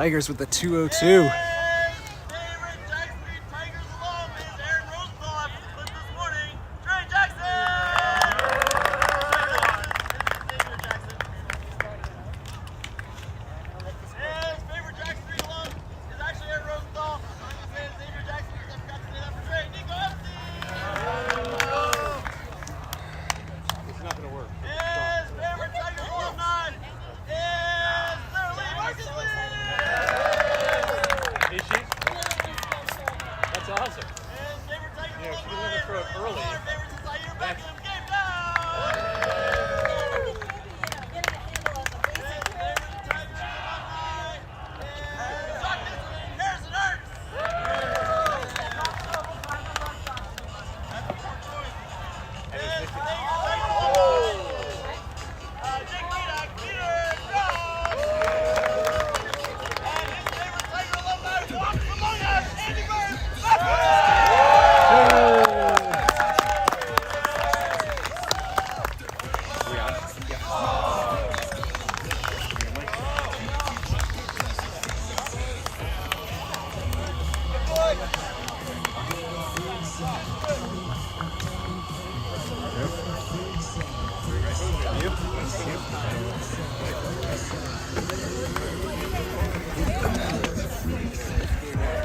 Tigers with the 202.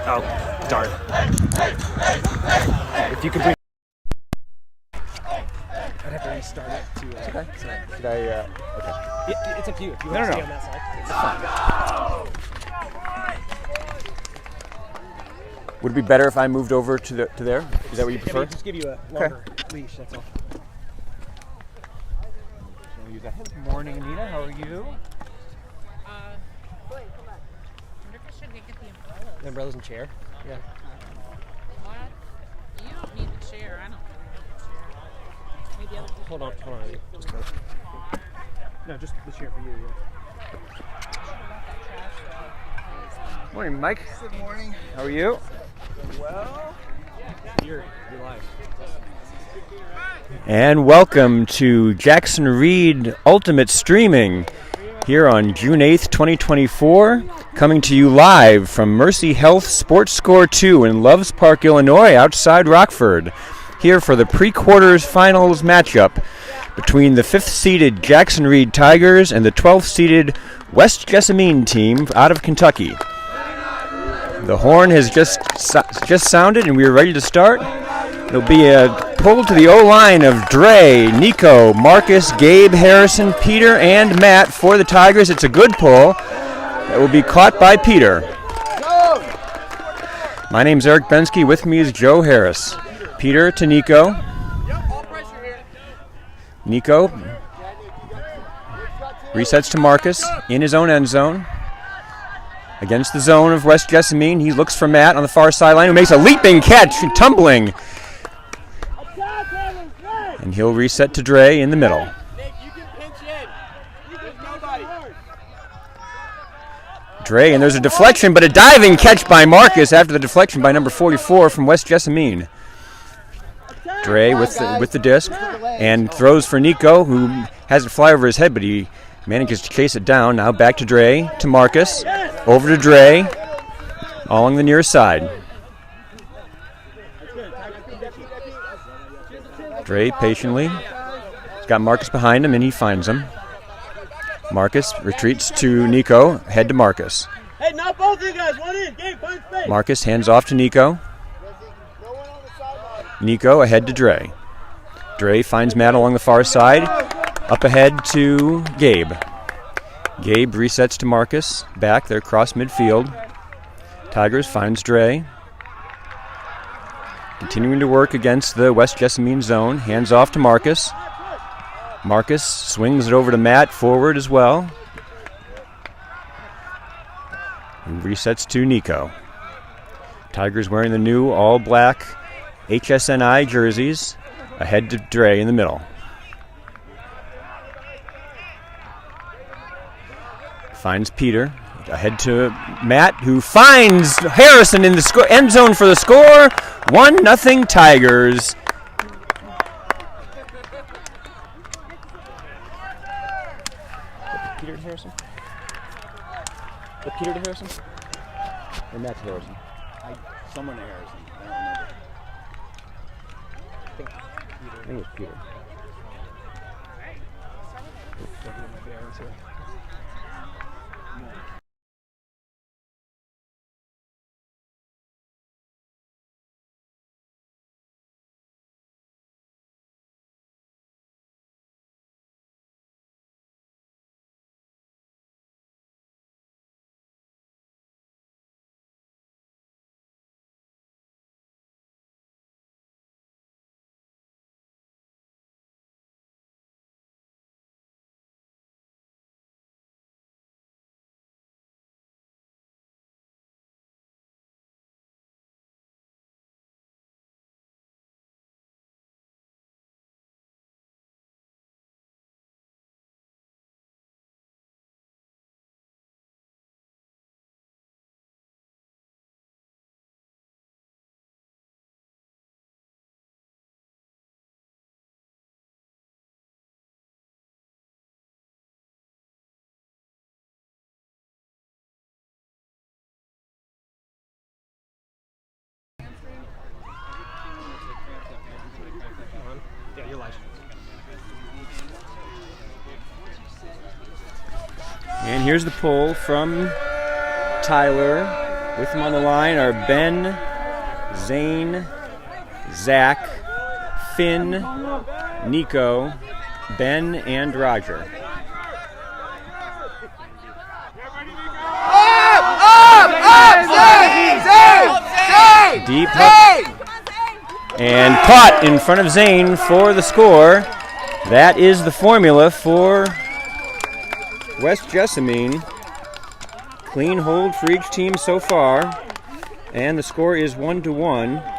Oh, darn. If you could bring... I'd have to restart it to... okay. So. Should I, okay. It's up to you. If you want to stay on that side. It's fine. Would it be better if I moved over to there? Is that what you prefer? Just give you a longer leash, that's all. Good morning, Anita. How are you? The umbrella's in chair. Yeah. What? You don't need the chair. I don't need the chair. Maybe other people. Hold on. Just go. No, just the chair for you. Yeah. Morning, Mike. Good morning. How are you? Well, You're live. And welcome to Jackson Reed Ultimate Streaming here on June 8th, 2024, coming to you live from Mercy Health Sports Score 2 in Loves Park, Illinois, outside Rockford, here for the Prequarters finals matchup between the 5th-seeded Jackson Reed Tigers and the 12th-seeded West Jessamine team out of Kentucky. The horn has just sounded and we are ready to start. There'll be a pull to the O-line of Dre, Nico, Marcus, Gabe, Harrison, Peter, and Matt for the Tigers. It's a good pull that will be caught by Peter. My name's Eric Bensky. With me is Joe Harris. Peter to Nico. Nico resets to Marcus in his own end zone. Against the zone of West Jessamine, he looks for Matt on the far sideline, who makes a leaping catch, tumbling. And he'll reset to Dre in the middle. Dre, and there's a deflection, but a diving catch by Marcus after the deflection by number 44 from West Jessamine. Dre with the disc and throws for Nico, who has it fly over his head, but he manages to chase it down. Now back to Dre, to Marcus, over to Dre, all along the near side. Dre patiently. He's got Marcus behind him, and he finds him. Marcus retreats to Nico, head to Marcus. Hey, not both of you guys. One in. Game, find space. Marcus hands off to Nico. Nico ahead to Dre. Dre finds Matt along the far side. Up ahead to Gabe. Gabe resets to Marcus. Back, they're across midfield. Tigers finds Dre. Continuing to work against the West Jessamine zone. Hands off to Marcus. Marcus swings it over to Matt, forward as well. And resets to Nico. Tigers wearing the new all-black HSNI jerseys. Ahead to Dre in the middle. Finds Peter. Ahead to Matt, who finds Harrison in the end zone for the score. 1-0 Tigers. Peter and Harrison. Peter to Harrison? Or Matt to Harrison? Someone to Harrison. I don't remember. I think it was Peter. Yeah, you're live. And here's the pull from Tyler. With him on the line are Ben, Zane, Zach, Finn, Nico, Ben, and Roger. Deep hook. And caught in front of Zane for the score. That is the formula for West Jessamine. Clean hold for each team so far. And the score is 1-1.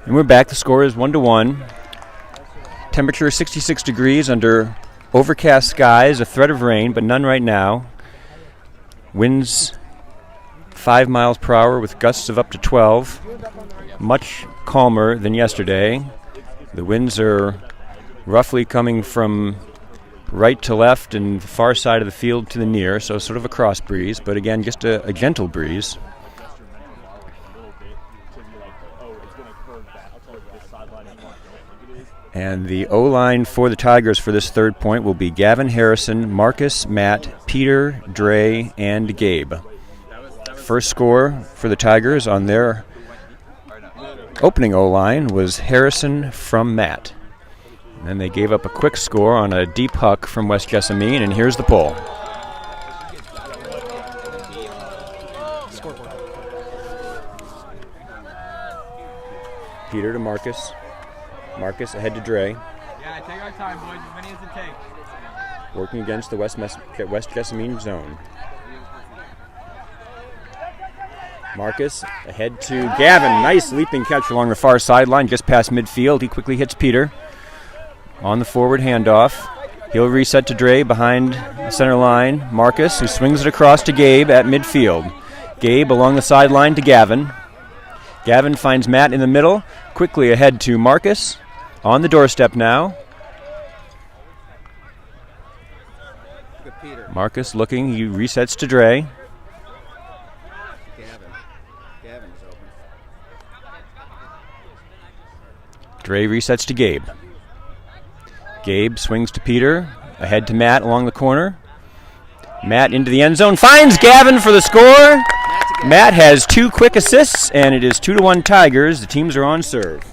And we're back. The score is 1-1. Temperature 66 degrees under overcast skies, a threat of rain, but none right now. Winds 5 miles per hour with gusts of up to 12. Much calmer than yesterday. The winds are roughly coming from right to left and the far side of the field to the near, so sort of a cross breeze, but again, just a gentle breeze. And the O-line for the Tigers for this third point will be Gavin Harrison, Marcus, Matt, Peter, Dre, and Gabe. First score for the Tigers on their opening O-line was Harrison from Matt. And then they gave up a quick score on a deep huck from West Jessamine, and here's the pull. Peter to Marcus. Marcus ahead to Dre. Yeah, take our time, boys. As many as it takes. Working against the West Jessamine zone. Marcus ahead to Gavin. Nice leaping catch along the far sideline, just past midfield. He quickly hits Peter on the forward handoff. He'll reset to Dre behind the center line. Marcus, who swings it across to Gabe at midfield. Gabe along the sideline to Gavin. Gavin finds Matt in the middle. Quickly ahead to Marcus. On the doorstep now. Marcus looking. He resets to Dre. Gavin is open. Dre resets to Gabe. Gabe swings to Peter. Ahead to Matt along the corner. Matt into the end zone. Finds Gavin for the score. Matt has 2 quick assists, and it is 2-1 Tigers. The teams are on serve.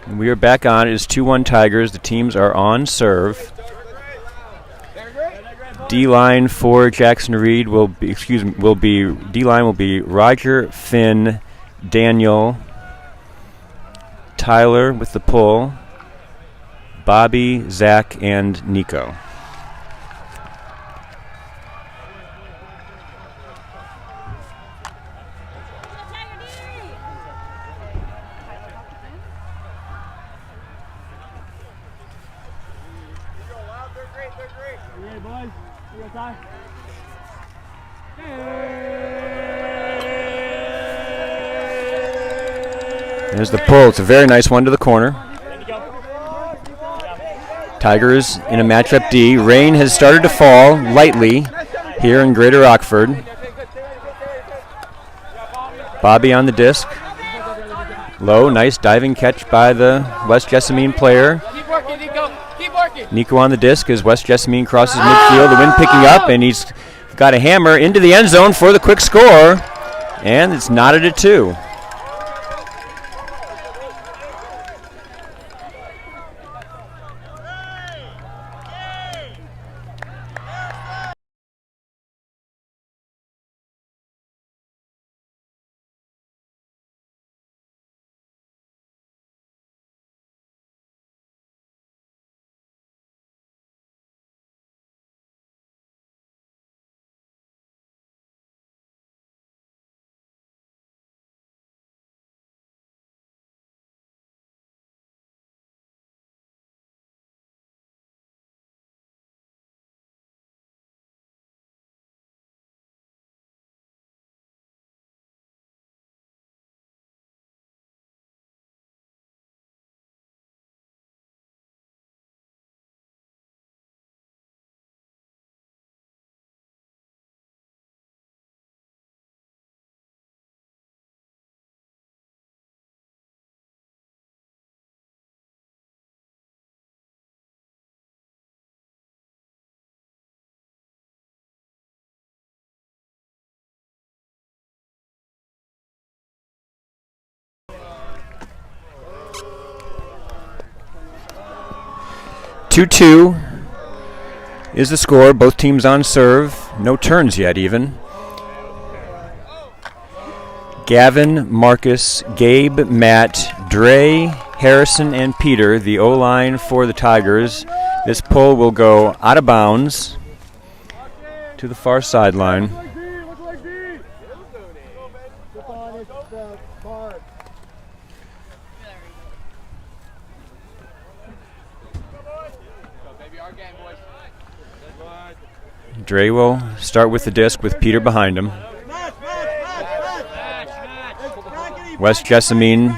And we are back on. It is 2-1 Tigers. The teams are on serve. D-line for Jackson Reed will be D-line will be Roger, Finn, Daniel, Tyler with the pull, Bobby, Zach, and Nico. There's the pull. It's a very nice one to the corner. Tigers in a matchup D. Rain has started to fall lightly here in Greater Rockford. Bobby on the disc. Low, nice diving catch by the West Jessamine player. Keep working, Nico. Keep working. Nico on the disc as West Jessamine crosses midfield. The wind picking up, and he's got a hammer into the end zone for the quick score. And it's knotted at 2. Two is the score. Both teams on serve. No turns yet even. Gavin, Marcus, Gabe, Matt, Dre, Harrison, and Peter, the O-line for the Tigers. This pull will go out of bounds to the far sideline. Dre will start with the disc with Peter behind him. West Jessamine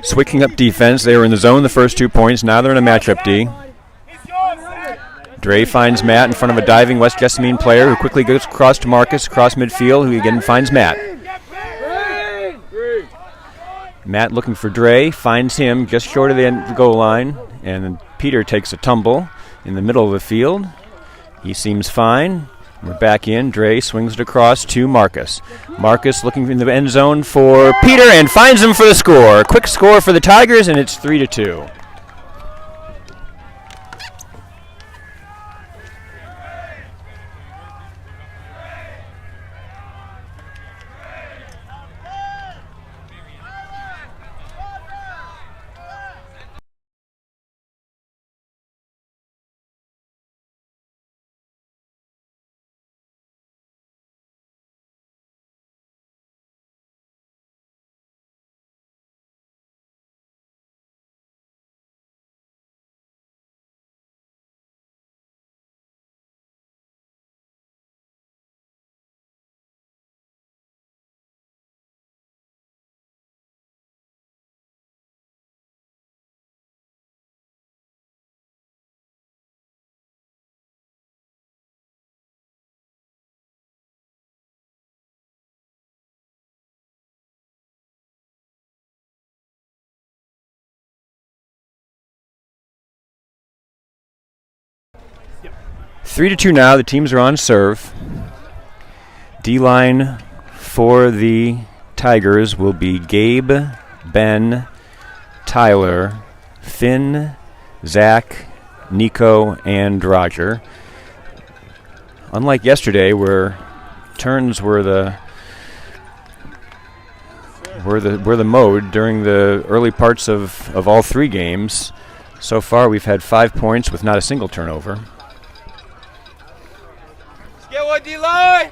switching up defense. They were in the zone the first 2 points. Now they're in a matchup D. Dre finds Matt in front of a diving West Jessamine player who quickly goes across to Marcus, across midfield, who again finds Matt. Matt looking for Dre, finds him just short of the goal line, and Peter takes a tumble in the middle of the field. He seems fine. We're back in. Dre swings it across to Marcus. Marcus looking in the end zone for Peter and finds him for the score. Quick score for the Tigers, and it's 3-2. Yep. 3-2 now. The teams are on serve. D-line for the Tigers will be Gabe, Ben, Tyler, Finn, Zach, Nico, and Roger. Unlike yesterday, where turns were the mode during the early parts of all three games, so far we've had 5 points with not a single turnover. Let's get one, D-line!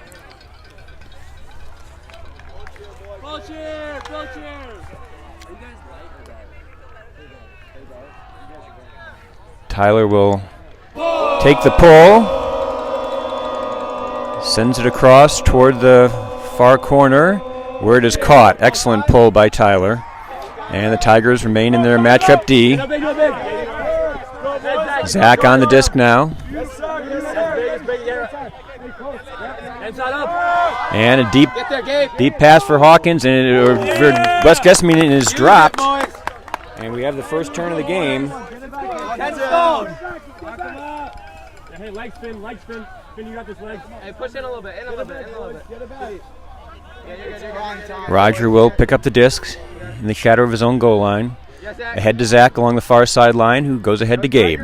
Tyler will take the pull, sends it across toward the far corner where it is caught. Excellent pull by Tyler. And the Tigers remain in their matchup D. Zach on the disc now. And a deep pass for Hawkins, and for West Jessamine is dropped. And we have the first turn of the game. Hey, leg spin. Finn, you got this leg. Hey, push in a little bit, Get a bit. Roger will pick up the discs in the shadow of his own goal line. Ahead to Zach along the far sideline, who goes ahead to Gabe.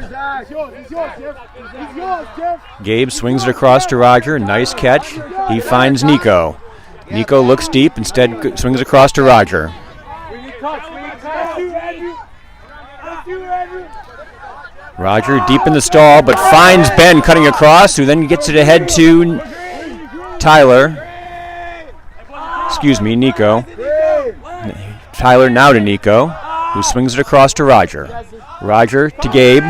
Gabe swings it across to Roger. Nice catch. He finds Nico. Nico looks deep, instead swings across to Roger. Roger deep in the stall, but finds Ben cutting across, who then gets it ahead to Nico. Tyler now to Nico, who swings it across to Roger. Roger to Gabe.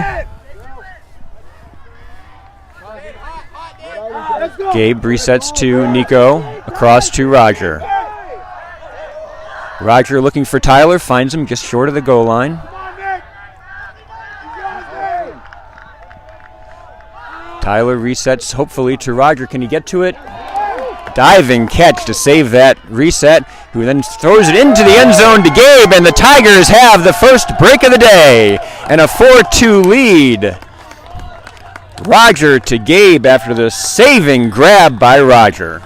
Gabe resets to Nico, across to Roger. Roger looking for Tyler, finds him just short of the goal line. Tyler resets hopefully to Roger. Can he get to it? Diving catch to save that reset, who then throws it into the end zone to Gabe, and the Tigers have the first break of the day and a 4-2 lead. Roger to Gabe after the saving grab by Roger.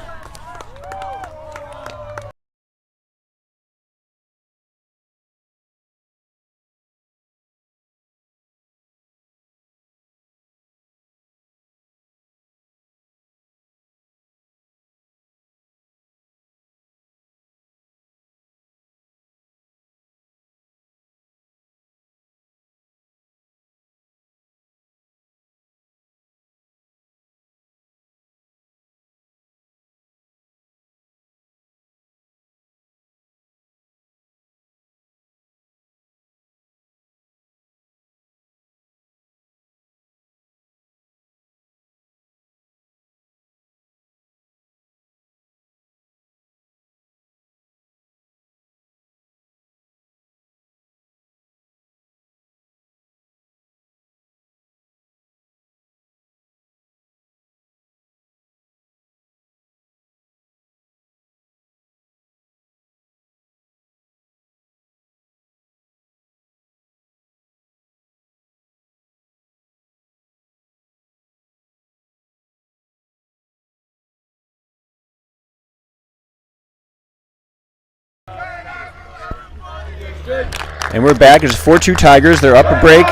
And we're back. It's 4-2 Tigers. They're up a break.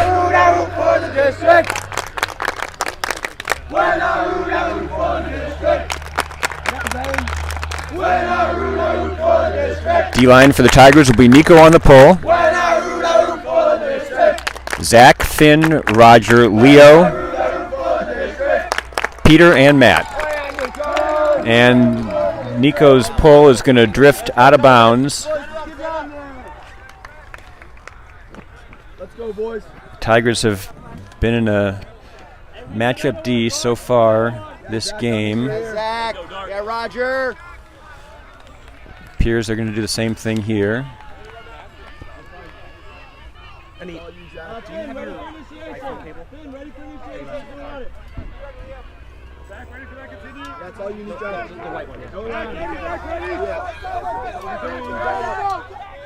D-line for the Tigers will be Nico on the pull. Zach, Finn, Roger, Leo, Peter, and Matt. And Nico's pull is going to drift out of bounds. Let's go, boys. Tigers have been in a matchup D so far this game. Zach. Yeah, Roger. Appears they're going to do the same thing here. Do you have your iPhone cable? Zach, ready for that continue? That's all you need to do. The white one.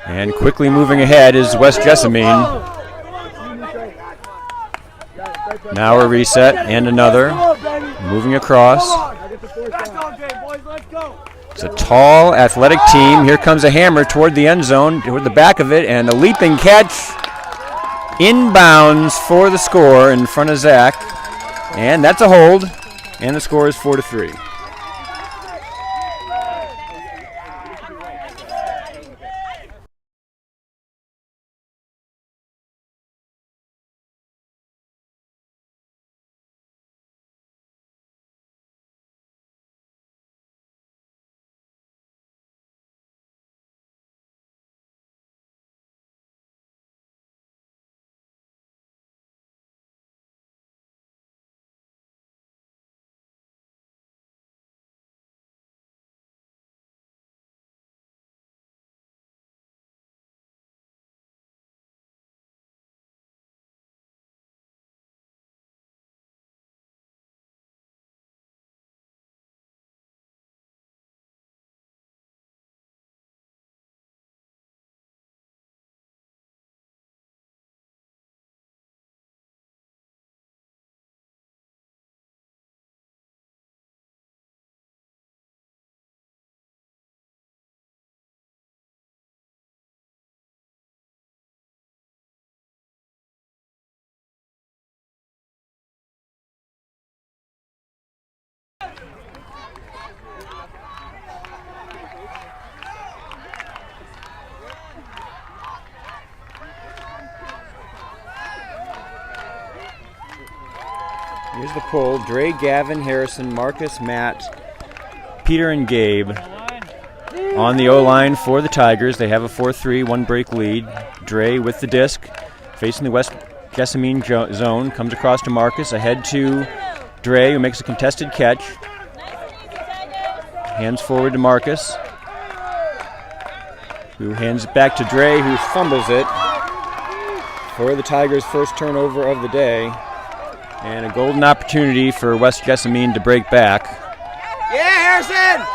And quickly moving ahead is West Jessamine. Now a reset and another. Moving across. It's a tall, athletic team. Here comes a hammer toward the end zone, toward the back of it, and a leaping catch inbounds for the score in front of Zach. And that's a hold. And the score is 4-3. Here's the pull. Dre, Gavin, Harrison, Marcus, Matt, Peter, and Gabe on the O-line for the Tigers. They have a 4-3, one-break lead. Dre with the disc, facing the West Jessamine zone, comes across to Marcus, ahead to Dre, who makes a contested catch. Hands forward to Marcus, who hands it back to Dre, who fumbles it for the Tigers' first turnover of the day. And a golden opportunity for West Jessamine to break back. Yeah, Harrison!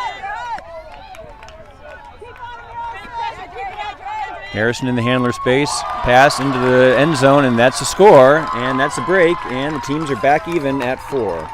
Harrison in the handler space, pass into the end zone, and that's a score, and that's a break, and the teams are back even at 4.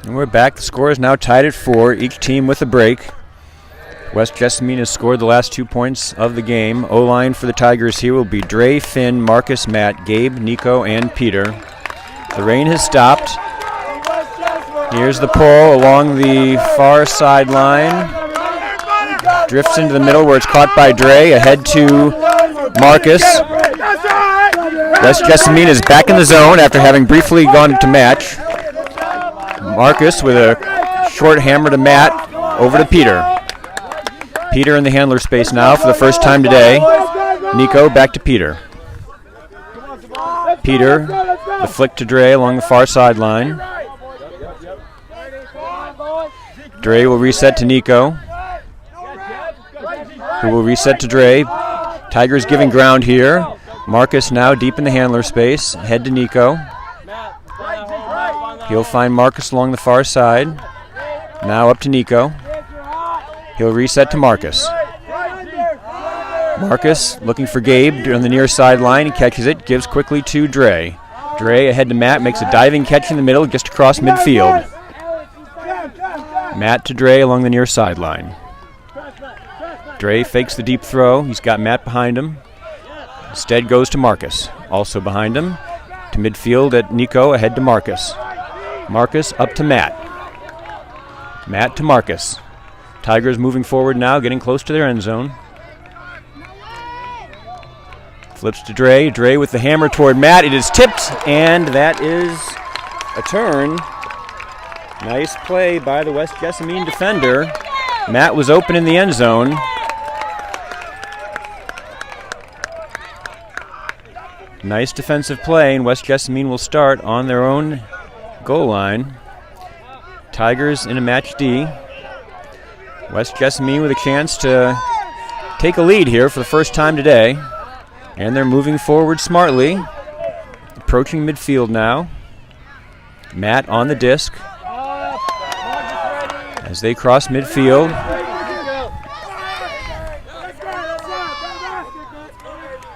And we're back. The score is now tied at 4, each team with a break. West Jessamine has scored the last 2 points of the game. O-line for the Tigers here will be Dre, Finn, Marcus, Matt, Gabe, Nico, and Peter. The rain has stopped. Here's the pull along the far sideline. Drifts into the middle where it's caught by Dre. Ahead to Marcus. West Jessamine is back in the zone after having briefly gone to match. Marcus with a short hammer to Matt, over to Peter. Peter in the handler space now for the first time today. Nico back to Peter. Peter, the flick to Dre along the far sideline. Dre will reset to Nico, who will reset to Dre. Tigers giving ground here. Marcus now deep in the handler space. Head to Nico. He'll find Marcus along the far side. Now up to Nico. He'll reset to Marcus. Marcus looking for Gabe on the near sideline. He catches it, gives quickly to Dre. Dre ahead to Matt, makes a diving catch in the middle, just across midfield. Matt to Dre along the near sideline. Dre fakes the deep throw. He's got Matt behind him. Instead goes to Marcus, also behind him. To midfield at Nico, ahead to Marcus. Marcus up to Matt. Matt to Marcus. Tigers moving forward now, getting close to their end zone. Flips to Dre. Dre with the hammer toward Matt. It is tipped, and that is a turn. Nice play by the West Jessamine defender. Matt was open in the end zone. Nice defensive play, and West Jessamine will start on their own goal line. Tigers in a match D. West Jessamine with a chance to take a lead here for the first time today. And they're moving forward smartly. Approaching midfield now. Matt on the disc. As they cross midfield.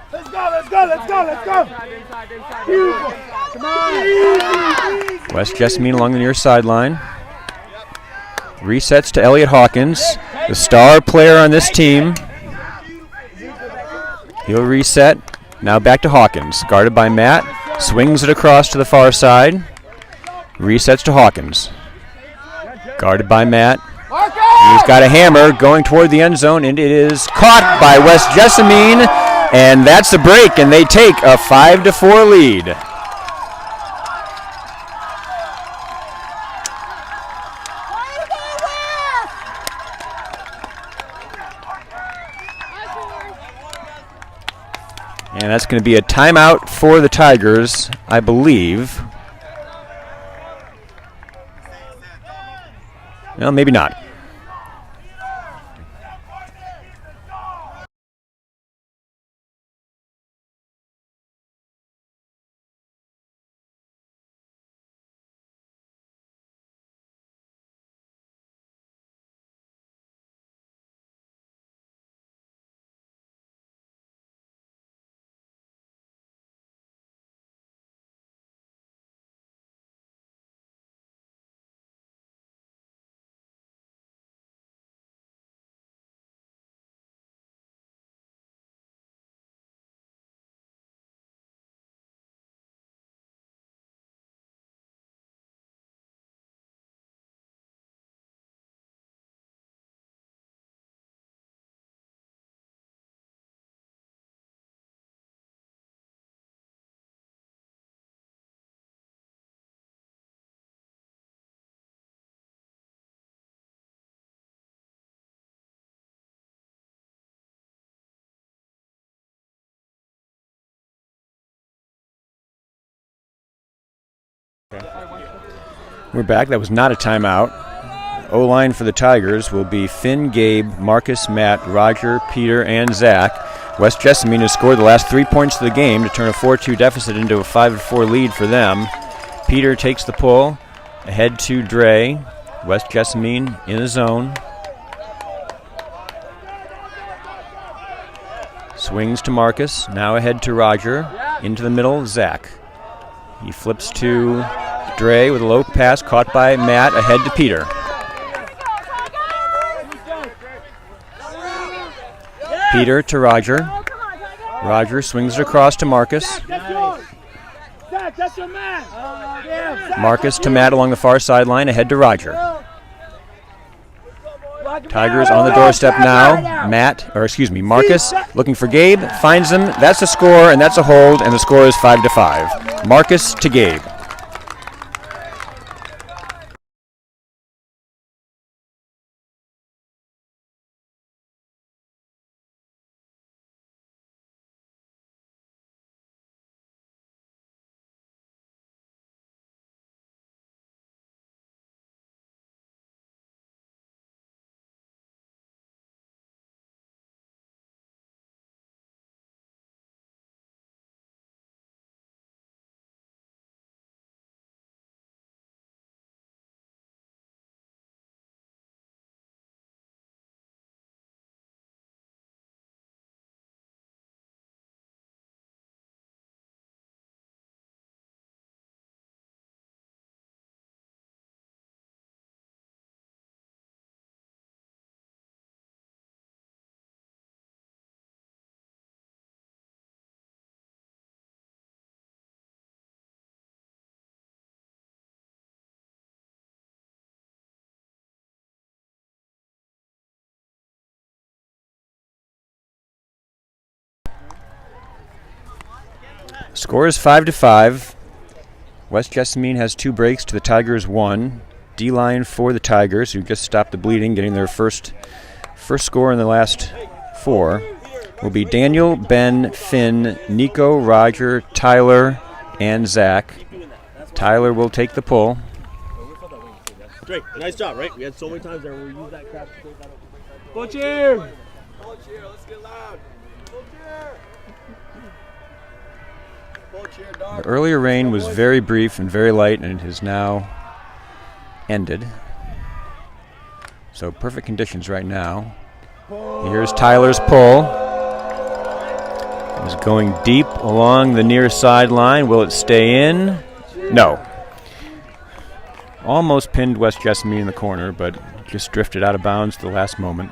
Let's go! Come on! West Jessamine along the near sideline. Resets to Elliot Hawkins, the star player on this team. He'll reset. Now back to Hawkins, guarded by Matt. Swings it across to the far side. Resets to Hawkins. Guarded by Matt. He's got a hammer going toward the end zone, and it is caught by West Jessamine. And that's the break, and they take a 5-4 lead. And that's going to be a timeout for the Tigers, I believe. Well, maybe not. We're back. That was not a timeout. O-line for the Tigers will be Finn, Gabe, Marcus, Matt, Roger, Peter, and Zach. West Jessamine has scored the last 3 points of the game to turn a 4-2 deficit into a 5-4 lead for them. Peter takes the pull. Ahead to Dre. West Jessamine in the zone. Swings to Marcus. Now ahead to Roger. Into the middle, Zach. He flips to Dre with a low pass caught by Matt. Ahead to Peter. Peter to Roger. Roger swings it across to Marcus. Marcus to Matt along the far sideline. Ahead to Roger. Tigers on the doorstep now. Marcus looking for Gabe. Finds him. That's a score, and that's a hold, and the score is 5-5. Marcus to Gabe. Score is 5-5. West Jessamine has 2 breaks to the Tigers 1. D-line for the Tigers, who just stopped the bleeding, getting their first score in the last 4, will be Daniel, Ben, Finn, Nico, Roger, Tyler, and Zach. Tyler will take the pull. Great, nice job, right? We had so many times there where we used that crap. Full cheer! Let's get loud. The earlier rain was very brief and very light, and it has now ended. So perfect conditions right now. Here's Tyler's pull. It's going deep along the near sideline. Will it stay in? No. Almost pinned West Jessamine in the corner, but just drifted out of bounds at the last moment.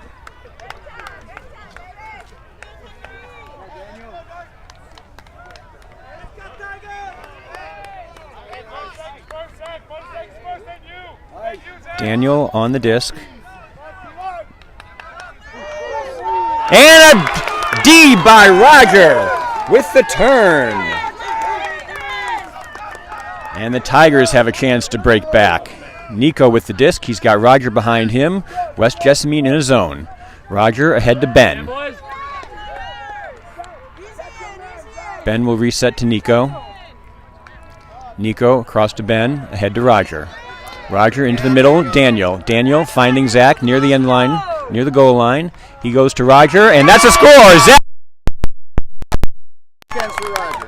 Daniel on the disc. And a D by Roger with the turn. And the Tigers have a chance to break back. Nico with the disc. He's got Roger behind him. West Jessamine in a zone. Roger ahead to Ben. Ben will reset to Nico. Nico across to Ben, ahead to Roger. Roger into the middle, Daniel. Daniel finding Zach near the end line, near the goal line. He goes to Roger, and that's a score! Zach! Chance for Roger.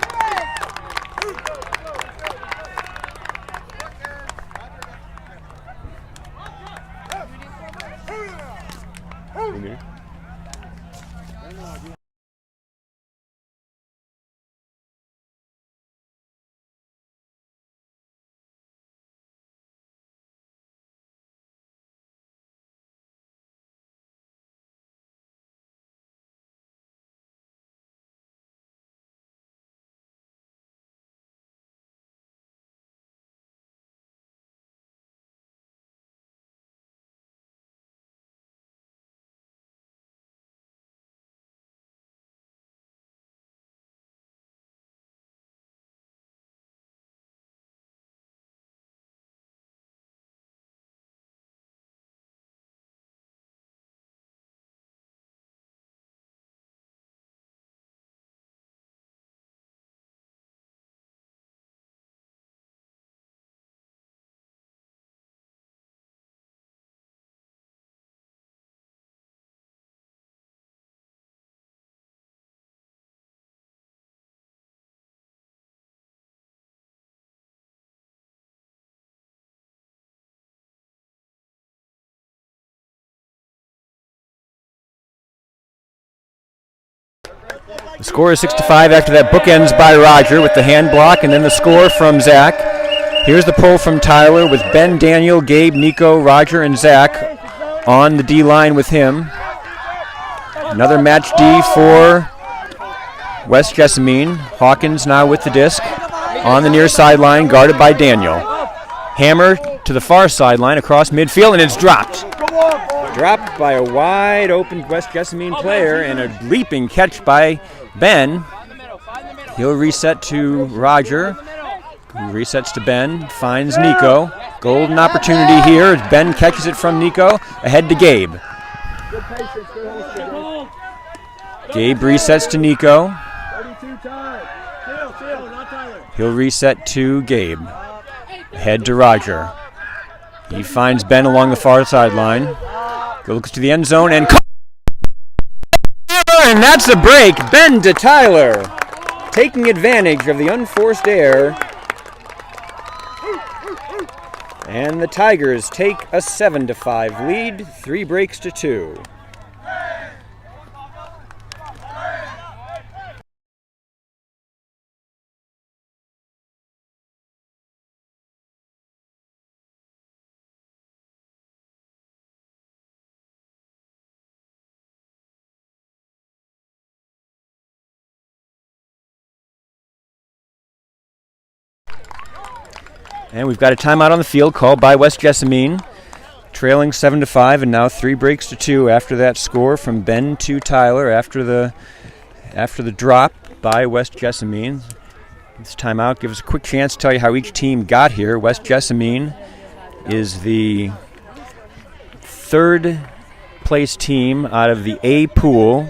The score is 6-5 after that bookends by Roger with the hand block, and then the score from Zach. Here's the pull from Tyler with Ben, Daniel, Gabe, Nico, Roger, and Zach on the D-line with him. Another match D for West Jessamine. Hawkins now with the disc on the near sideline, guarded by Daniel. Hammer to the far sideline across midfield, and it's dropped. Dropped by a wide open West Jessamine player, and a leaping catch by Ben. He'll reset to Roger, who resets to Ben, finds Nico. Golden opportunity here as Ben catches it from Nico, ahead to Gabe. Gabe resets to Nico. He'll reset to Gabe, ahead to Roger. He finds Ben along the far sideline. Looks to the end zone and that's the break. Ben to Tyler, taking advantage of the unforced error. And the Tigers take a 7-5 lead, 3 breaks to 2. And we've got a timeout on the field called by West Jessamine, trailing 7-5, and now 3 breaks to 2 after that score from Ben to Tyler after the drop by West Jessamine. This timeout gives us a quick chance to tell you how each team got here. West Jessamine is the third place team out of the A pool.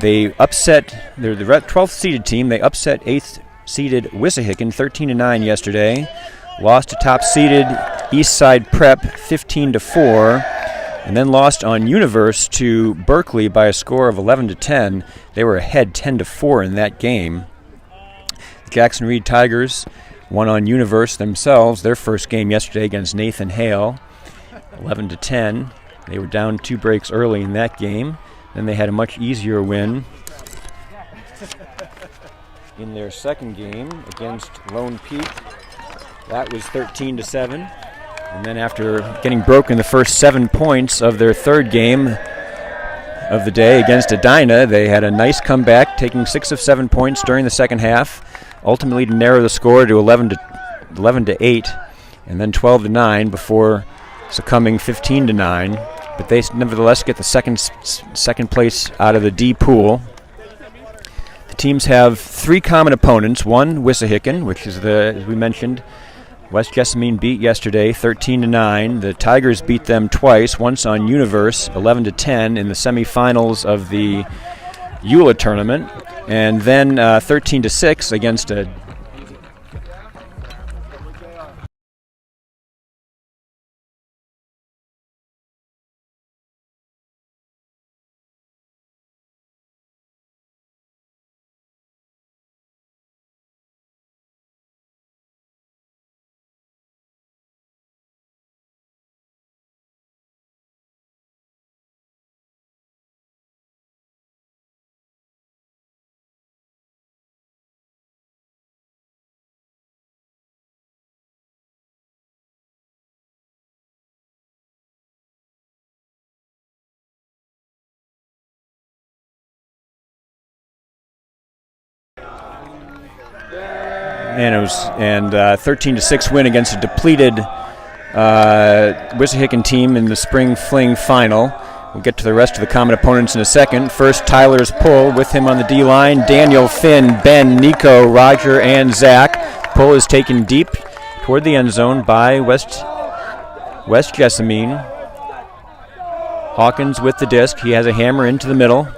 They're the 12th seeded team. They upset 8th seeded Wissahickon 13-9 yesterday. Lost to top seeded Eastside Prep 15-4, and then lost on Universe to Berkeley by a score of 11-10. They were ahead 10-4 in that game. The Jackson Reed Tigers won on Universe themselves, their first game yesterday against Nathan Hale, 11-10. They were down 2 breaks early in that game. Then they had a much easier win in their second game against Lone Peak. That was 13-7. And then after getting broken the first 7 points of their third game of the day against Edina, they had a nice comeback, taking 6 of 7 points during the second half, ultimately to narrow the score to 11-8, and then 12-9 before succumbing 15-9. But they nevertheless get the second place out of the D pool. The teams have 3 common opponents. One, Wissahickon, which is as we mentioned, West Jessamine beat yesterday 13-9. The Tigers beat them twice, once on Universe 11-10 in the semifinals of the EULA tournament, and then 13-6 against a and 13-6 win against a depleted Wissahickon team in the Spring Fling final. We'll get to the rest of the common opponents in a second. First, Tyler's Pull. With him on the D-line, Daniel, Finn, Ben, Nico, Roger, and Zach. Pull is taken deep toward the end zone by West Jessamine. Hawkins with the disc. He has a hammer into the middle.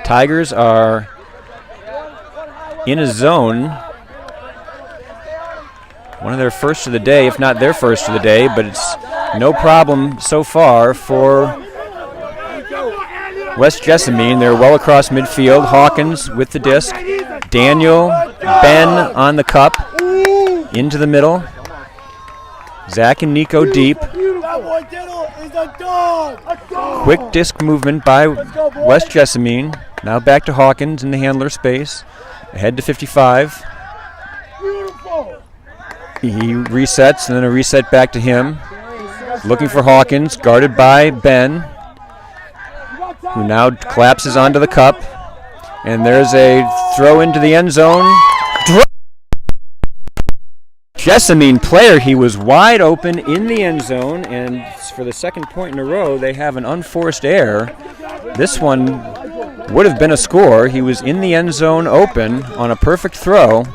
Tigers are in a zone. One of their first of the day, if not their first of the day, but it's no problem so far for West Jessamine. They're well across midfield. Hawkins with the disc. Daniel, Ben on the cup. Into the middle. Zach and Nico deep. Quick disc movement by West Jessamine. Now back to Hawkins in the handler space. Ahead to 55. He resets, and then a reset back to him. Looking for Hawkins, guarded by Ben, who now collapses onto the cup. And there's a throw into the end zone. Jessamine player, he was wide open in the end zone, and for the second point in a row, they have an unforced error. This one would have been a score. He was in the end zone open on a perfect throw.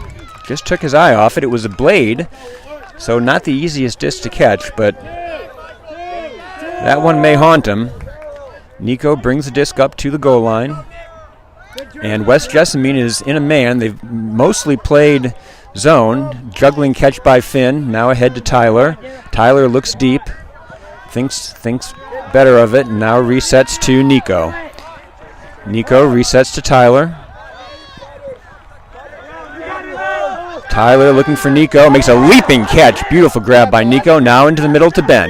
Just took his eye off it. It was a blade, so not the easiest disc to catch, but that one may haunt him. Nico brings the disc up to the goal line, and West Jessamine is in a man. They've mostly played zone. Juggling catch by Finn, now ahead to Tyler. Tyler looks deep, thinks better of it, and now resets to Nico. Nico resets to Tyler. Tyler looking for Nico, makes a leaping catch. Beautiful grab by Nico, now into the middle to Ben.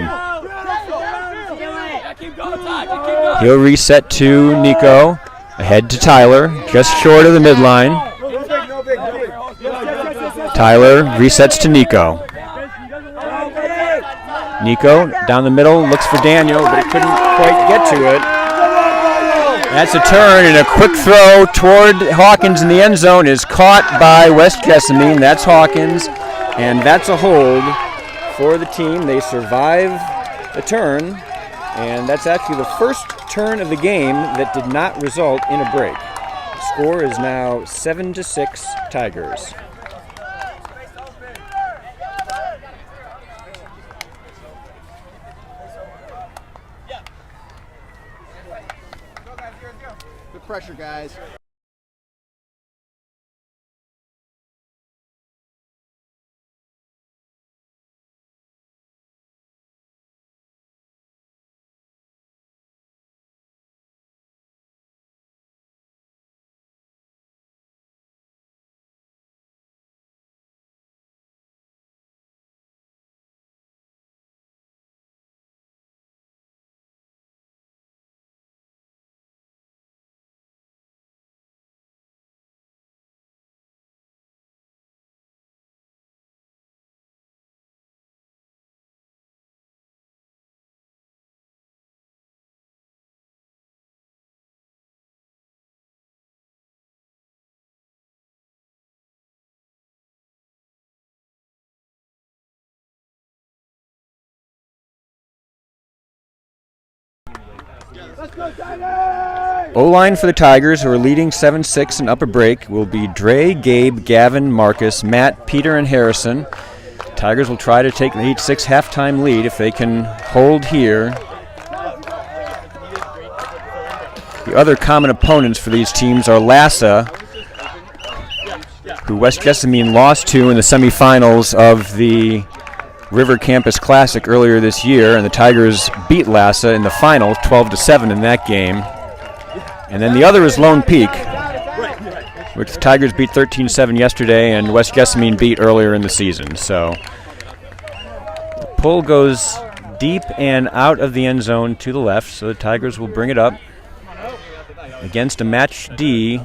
He'll reset to Nico, ahead to Tyler, just short of the midline. Tyler resets to Nico. Nico down the middle, looks for Daniel, but he couldn't quite get to it. That's a turn, and a quick throw toward Hawkins in the end zone is caught by West Jessamine. That's Hawkins, and that's a hold for the team. They survive the turn, and that's actually the first turn of the game that did not result in a break. Score is now 7-6 Tigers. Good pressure, guys. O-line for the Tigers, who are leading 7-6 in upper break, will be Dre, Gabe, Gavin, Marcus, Matt, Peter, and Harrison. Tigers will try to take the 8-6 halftime lead if they can hold here. The other common opponents for these teams are Lassa, who West Jessamine lost to in the semifinals of the River Campus Classic earlier this year, and the Tigers beat Lassa in the final 12-7 in that game. And then the other is Lone Peak, which the Tigers beat 13-7 yesterday and West Jessamine beat earlier in the season. So the pull goes deep and out of the end zone to the left, so the Tigers will bring it up against a match D,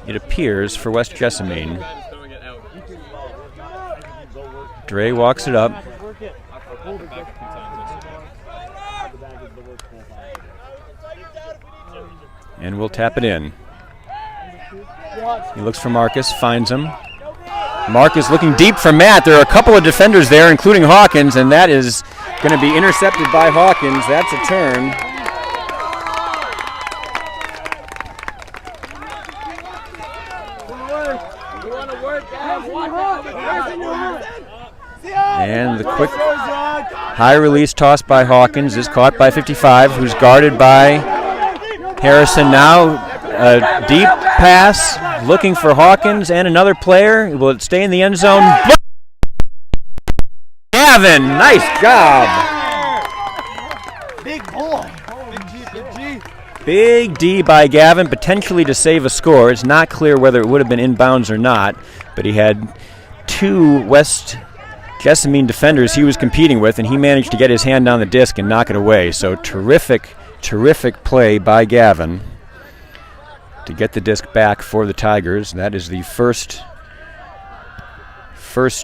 it appears, for West Jessamine. Dre walks it up. And we'll tap it in. He looks for Marcus, finds him. Marcus looking deep for Matt. There are a couple of defenders there, including Hawkins, and that is going to be intercepted by Hawkins. That's a turn. And the quick high release toss by Hawkins is caught by 55, who's guarded by Harrison. Now a deep pass looking for Hawkins and another player. Will it stay in the end zone? Gavin, nice job. Big boy. Big G. Big D by Gavin, potentially to save a score. It's not clear whether it would have been inbounds or not, but he had two West Jessamine defenders he was competing with, and he managed to get his hand on the disc and knock it away. So terrific play by Gavin to get the disc back for the Tigers. That is the first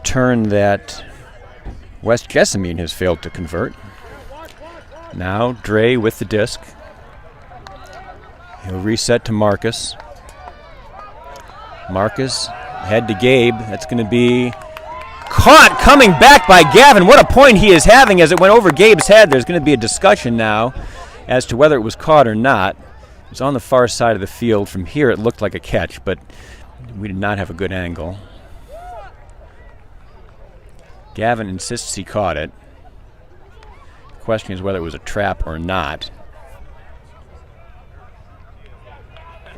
turn that West Jessamine has failed to convert. Now Dre with the disc. He'll reset to Marcus. Marcus head to Gabe. That's going to be caught, coming back by Gavin. What a point he is having as it went over Gabe's head. There's going to be a discussion now as to whether it was caught or not. It was on the far side of the field. From here it looked like a catch, but we did not have a good angle. Gavin insists he caught it. The question is whether it was a trap or not.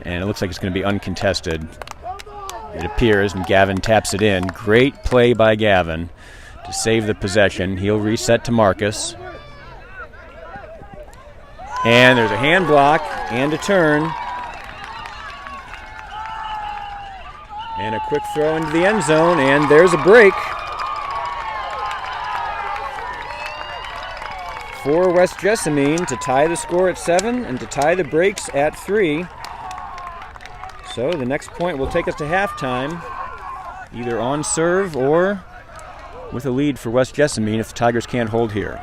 And it looks like it's going to be uncontested. It appears, and Gavin taps it in. Great play by Gavin to save the possession. He'll reset to Marcus. And there's a hand block and a turn. And a quick throw into the end zone, and there's a break for West Jessamine to tie the score at 7 and to tie the breaks at 3. So the next point will take us to halftime, either on serve or with a lead for West Jessamine if the Tigers can't hold here.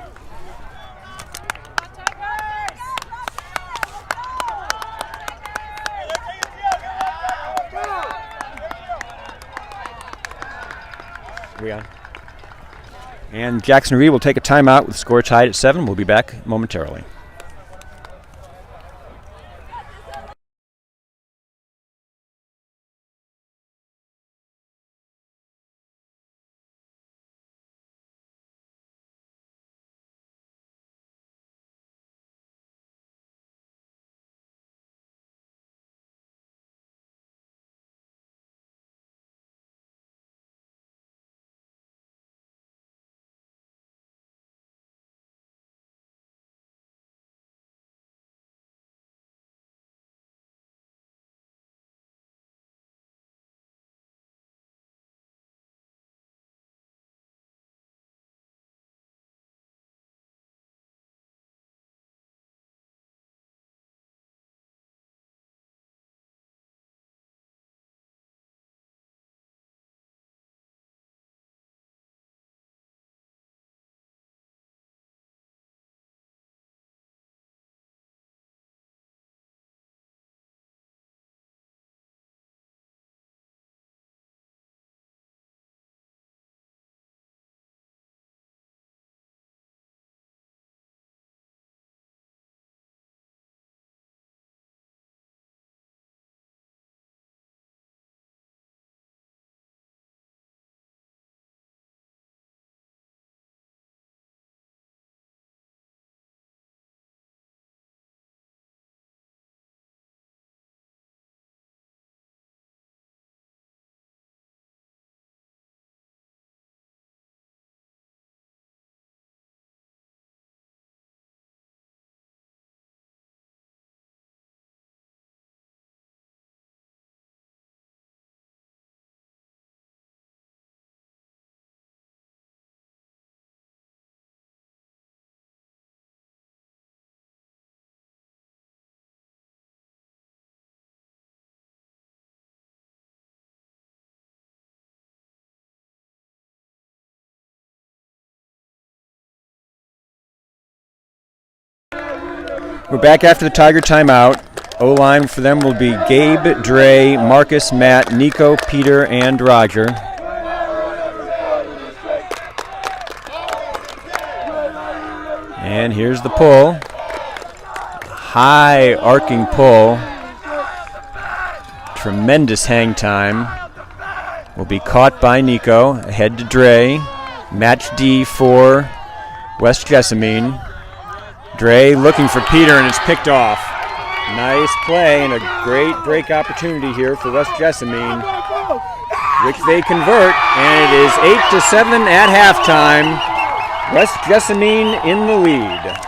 We on? And Jackson Reed will take a timeout with the score tied at 7. We'll be back momentarily. We're back after the Tiger timeout. O-line for them will be Gabe, Dre, Marcus, Matt, Nico, Peter, and Roger. And here's the pull. High arcing pull. Tremendous hang time. Will be caught by Nico. Ahead to Dre. Match D for West Jessamine. Dre looking for Peter, and it's picked off. Nice play and a great break opportunity here for West Jessamine, which they convert, and it is 8-7 at halftime. West Jessamine in the lead.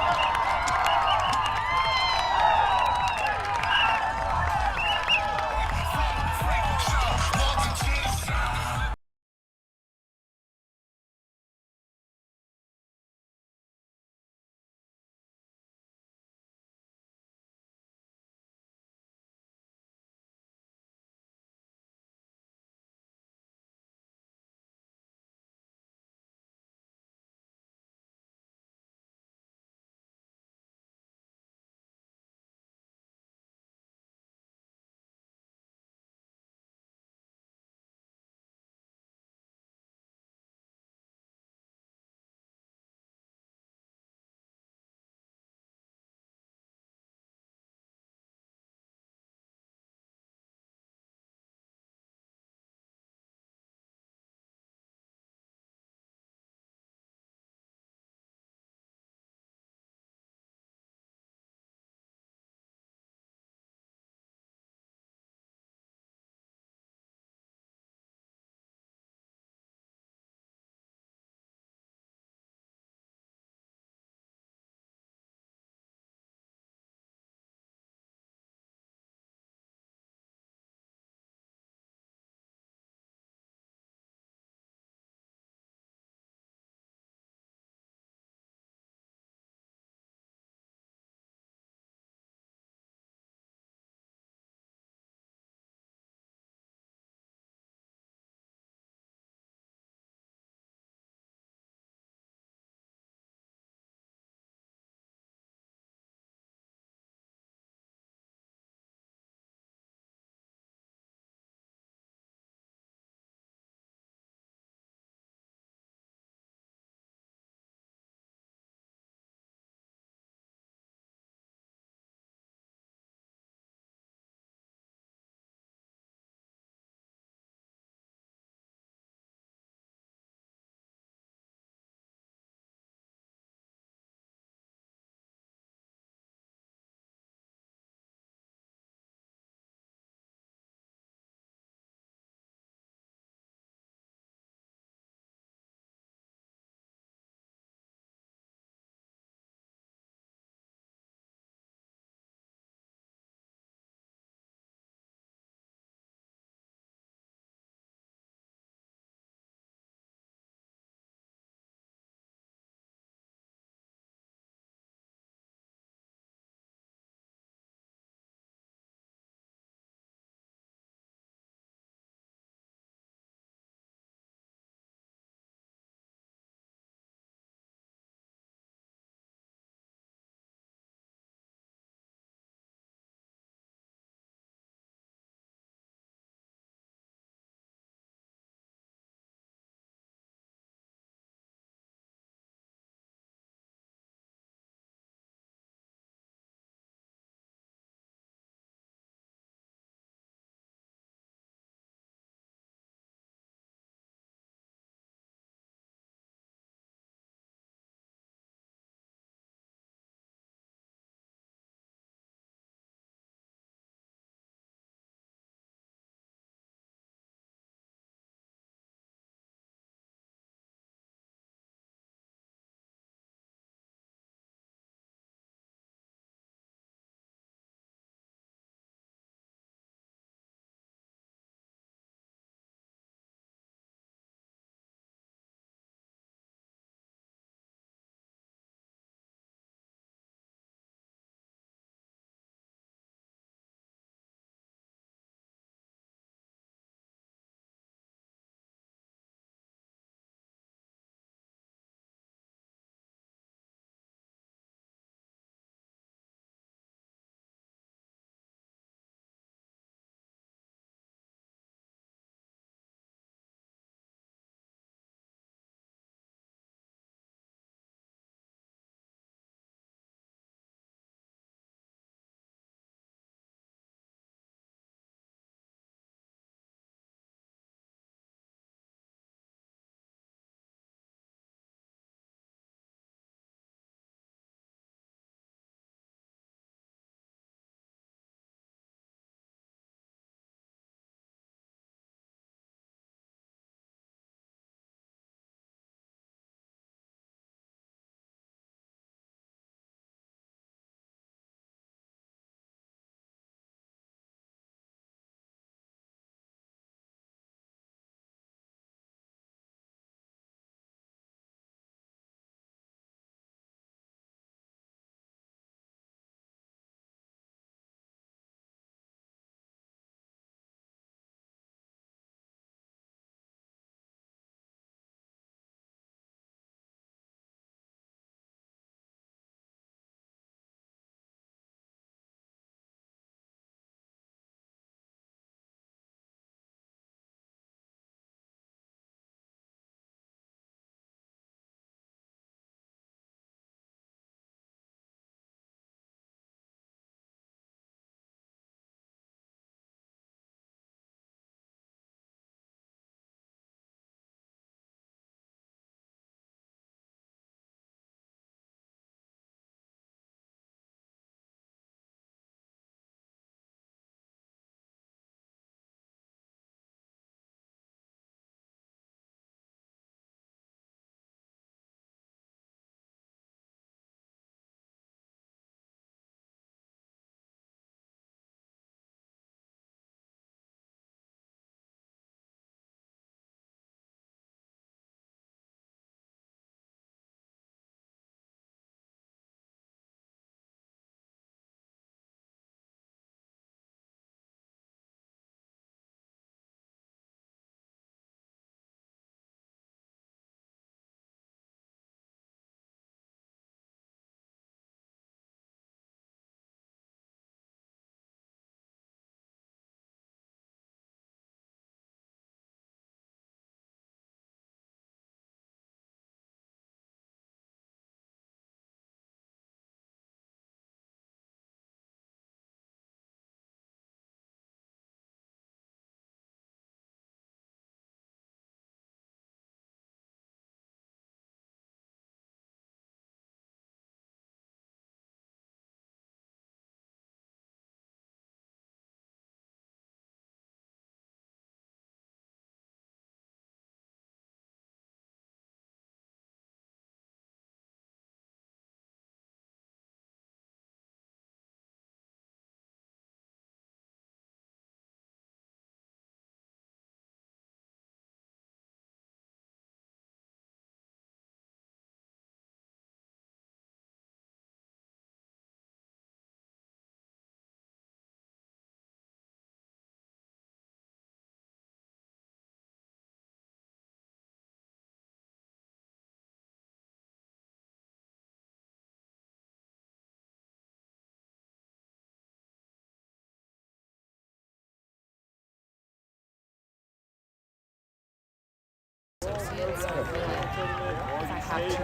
have to.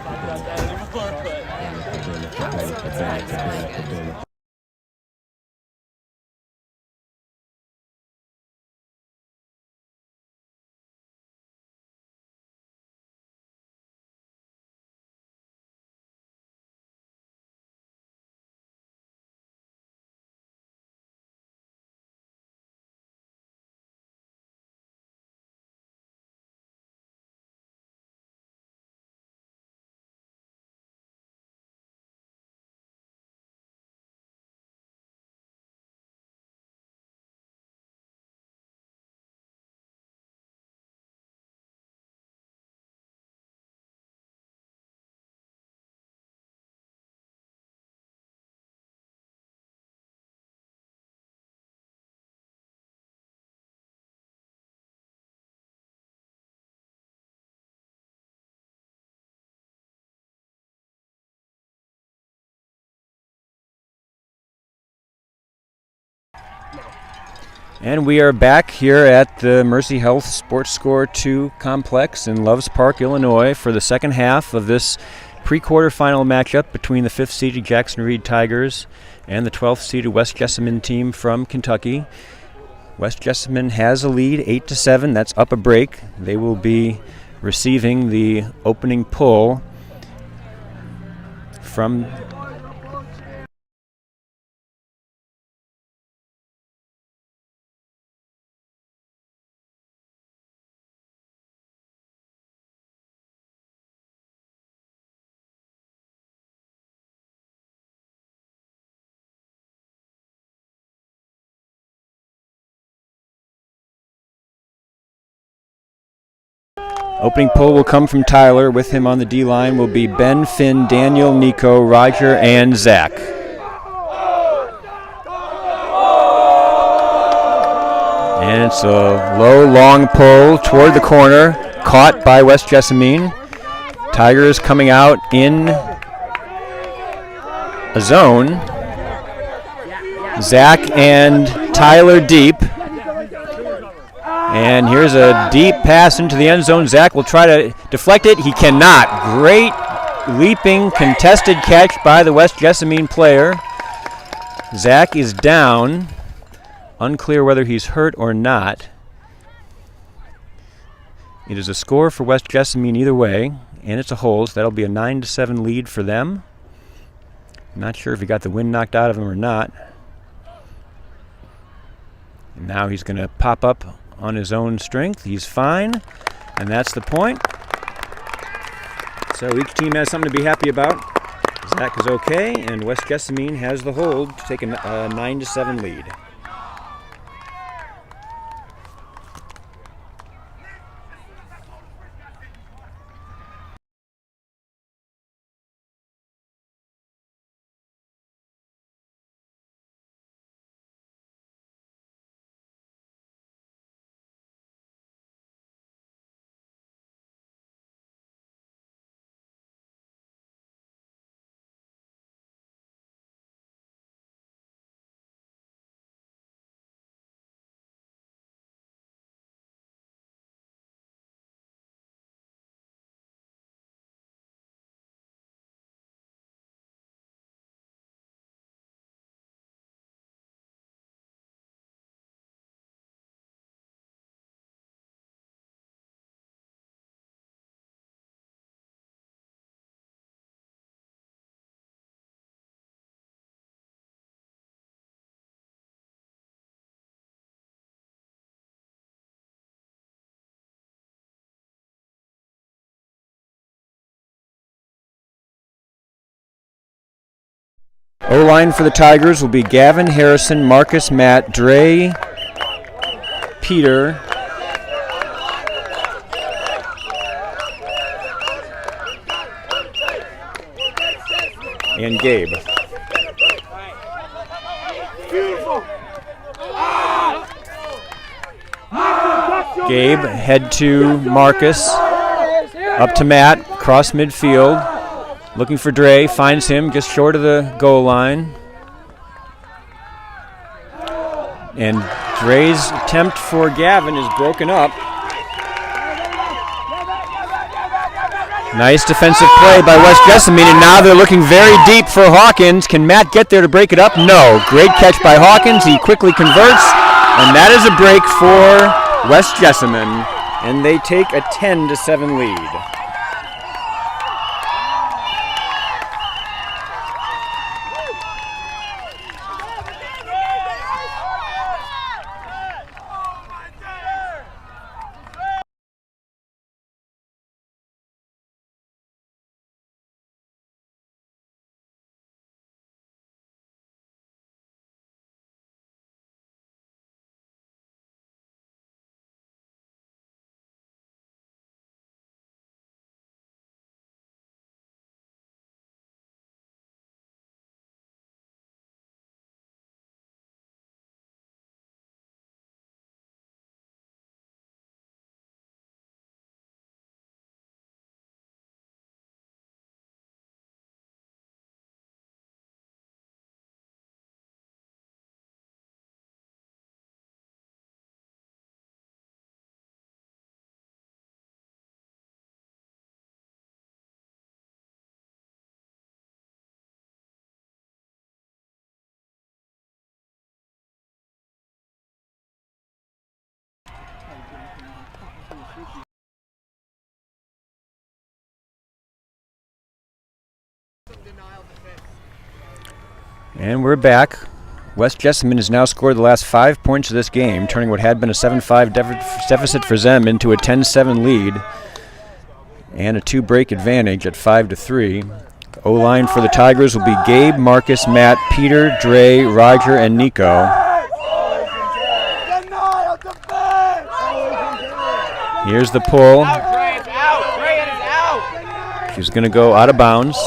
Talk about that anymore, but It's really good. And we are back here at the Mercy Health Sports Score 2 complex in Loves Park, Illinois for the second half of this pre-quarterfinal matchup between the 5th-seeded Jackson Reed Tigers and the 12th-seeded West Jessamine team from Kentucky. West Jessamine has a lead, 8-7. That's up a break. They will be receiving the opening pull from opening pull will come from Tyler. With him on the D-line will be Ben, Finn, Daniel, Nico, Roger, and Zach. And it's a low, long pull toward the corner, caught by West Jessamine. Tigers coming out in a zone. Zach and Tyler deep. And here's a deep pass into the end zone. Zach will try to deflect it. He cannot. Great leaping contested catch by the West Jessamine player. Zach is down. Unclear whether he's hurt or not. It is a score for West Jessamine either way, and it's a hold, so that'll be a 9-7 lead for them. Not sure if he got the wind knocked out of him or not. And now he's going to pop up on his own strength. He's fine, and that's the point. So each team has something to be happy about. Zach is okay, and West Jessamine has the hold to take a 9-7 lead. O-line for the Tigers will be Gavin, Harrison, Marcus, Matt, Dre, Peter, and Gabe. Gabe, head to Marcus, up to Matt, cross midfield. Looking for Dre, finds him just short of the goal line. And Dre's attempt for Gavin is broken up. Nice defensive play by West Jessamine, and now they're looking very deep for Hawkins. Can Matt get there to break it up? No. Great catch by Hawkins. He quickly converts, and that is a break for West Jessamine, and they take a 10-7 lead. And we're back. West Jessamine has now scored the last 5 points of this game, turning what had been a 7-5 deficit for them into a 10-7 lead and a 2-break advantage at 5-3. O-line for the Tigers will be Gabe, Marcus, Matt, Peter, Dre, Roger, and Nico. Here's the pull. She's going to go out of bounds.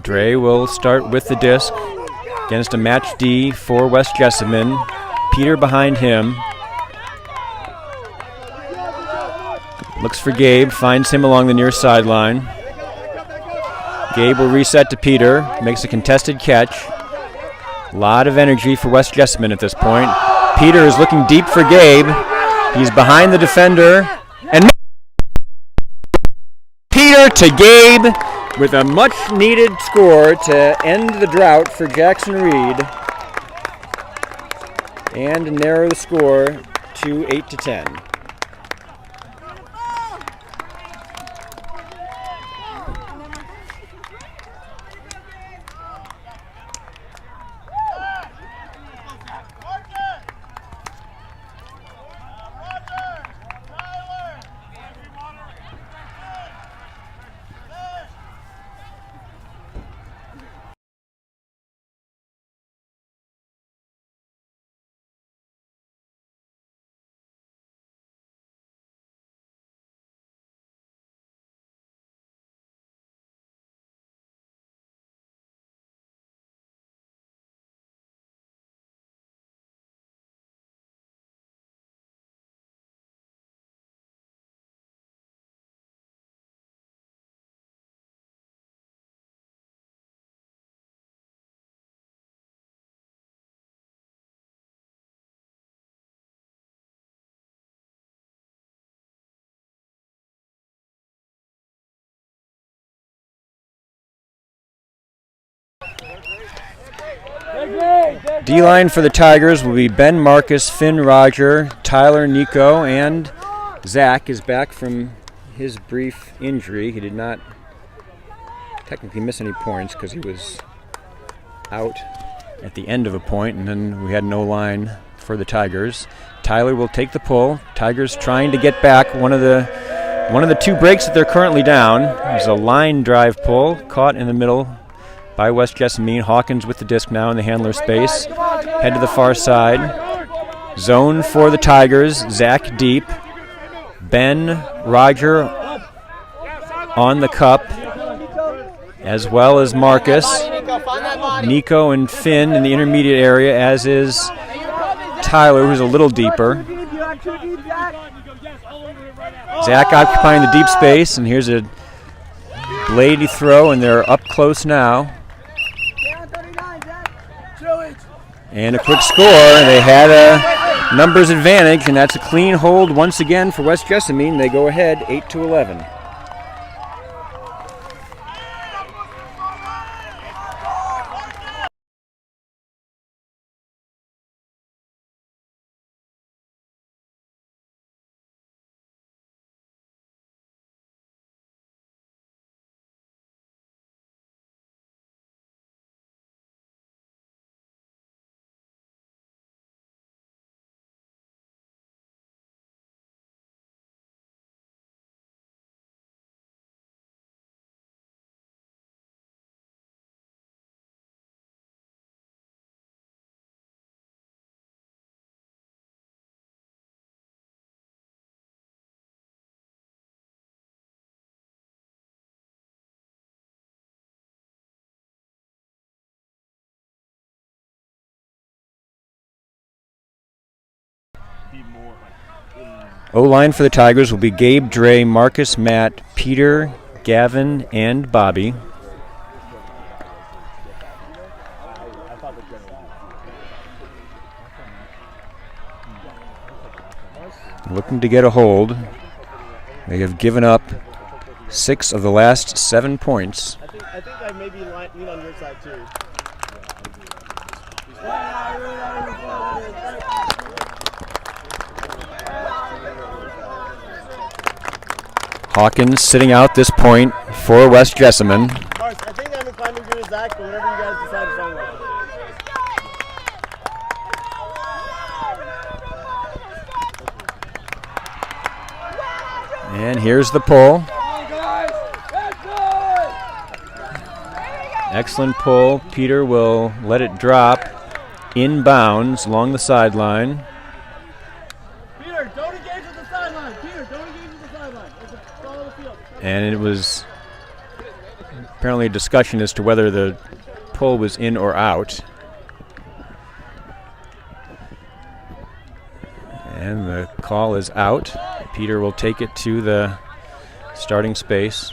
Dre will start with the disc against a match D for West Jessamine. Peter behind him. Looks for Gabe, finds him along the near sideline. Gabe will reset to Peter, makes a contested catch. A lot of energy for West Jessamine at this point. Peter is looking deep for Gabe. He's behind the defender. And Peter to Gabe with a much-needed score to end the drought for Jackson Reed and narrow the score to 8-10. D-line for the Tigers will be Ben, Marcus, Finn, Roger, Tyler, Nico, and Zach is back from his brief injury. He did not technically miss any points because he was out at the end of a point, and then we had no line for the Tigers. Tyler will take the pull. Tigers trying to get back one of the two breaks that they're currently down. There's a line drive pull caught in the middle by West Jessamine. Hawkins with the disc now in the handler space. Head to the far side. Zone for the Tigers. Zach deep. Ben, Roger on the cup, as well as Marcus. Nico and Finn in the intermediate area, as is Tyler, who's a little deeper. Zach occupying the deep space, and here's a Blady throw, and they're up close now. And a quick score. They had a numbers advantage, and that's a clean hold once again for West Jessamine. They go ahead 8-11. O-line for the Tigers will be Gabe, Dre, Marcus, Matt, Peter, Gavin, and Bobby. Looking to get a hold. They have given up 6 of the last 7 points. I think I maybe lean on your side too. Hawkins sitting out this point for West Jessamine. Mars, I think I'm inclined to agree with Zach, but whatever you guys decide is fine with And here's the pull. Excellent pull. Peter will let it drop inbounds along the sideline. Peter, don't engage with the sideline. Peter, don't engage with the sideline. Follow the field. And it was apparently a discussion as to whether the pull was in or out. And the call is out. Peter will take it to the starting space.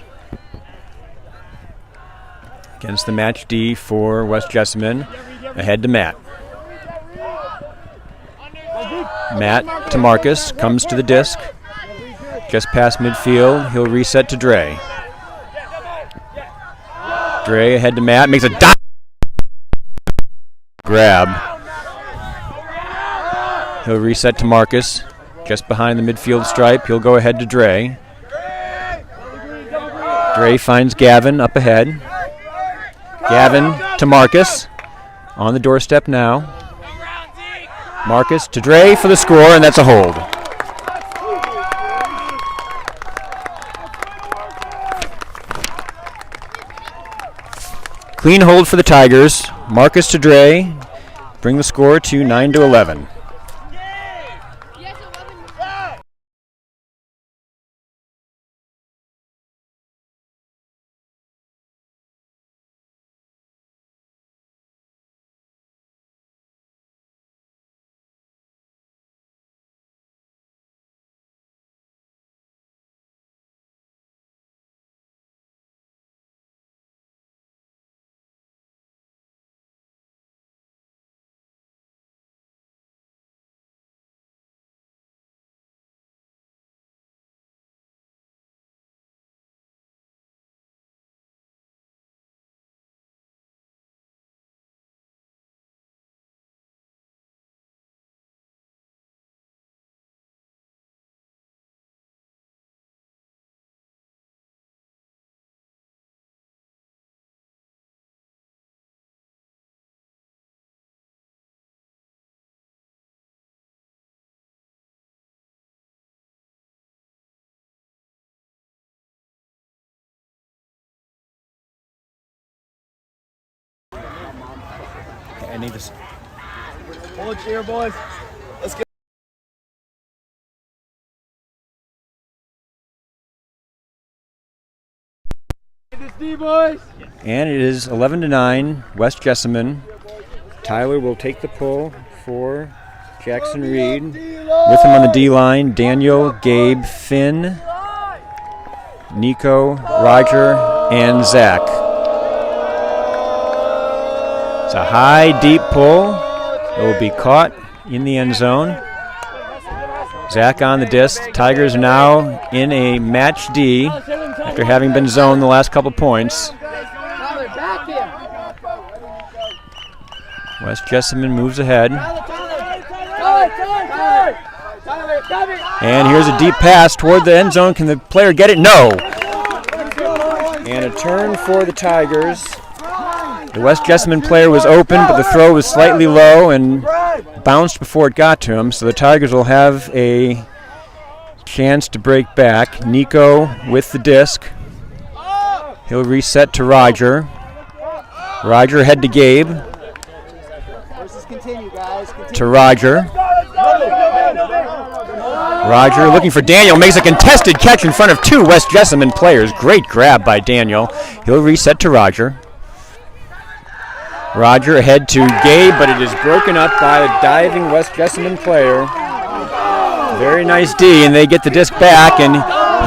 Against the match D for West Jessamine. Ahead to Matt. Matt to Marcus. Comes to the disc. Just past midfield. He'll reset to Dre. Dre ahead to Matt. Makes a grab. He'll reset to Marcus. Just behind the midfield stripe. He'll go ahead to Dre. Dre finds Gavin up ahead. Gavin to Marcus. On the doorstep now. Marcus to Dre for the score, and that's a hold. Clean hold for the Tigers. Marcus to Dre. Bring the score to 9-11. I need this. Pull it here, boys. Let's go. This D, boys. And it is 11-9, West Jessamine. Tyler will take the pull for Jackson Reed. With him on the D-line, Daniel, Gabe, Finn, Nico, Roger, and Zach. It's a high, deep pull. It will be caught in the end zone. Zach on the disc. Tigers are now in a match D after having been zoned the last couple points. West Jessamine moves ahead. And here's a deep pass toward the end zone. Can the player get it? No. And a turn for the Tigers. The West Jessamine player was open, but the throw was slightly low and bounced before it got to him. So the Tigers will have a chance to break back. Nico with the disc. He'll reset to Roger. Roger ahead to Gabe. To Roger. Roger looking for Daniel. Makes a contested catch in front of two West Jessamine players. Great grab by Daniel. He'll reset to Roger. Roger ahead to Gabe, but it is broken up by a diving West Jessamine player. Very nice D, and they get the disc back, and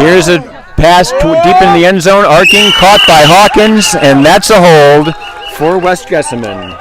here's a pass deep in the end zone, arcing, caught by Hawkins, and that's a hold for West Jessamine.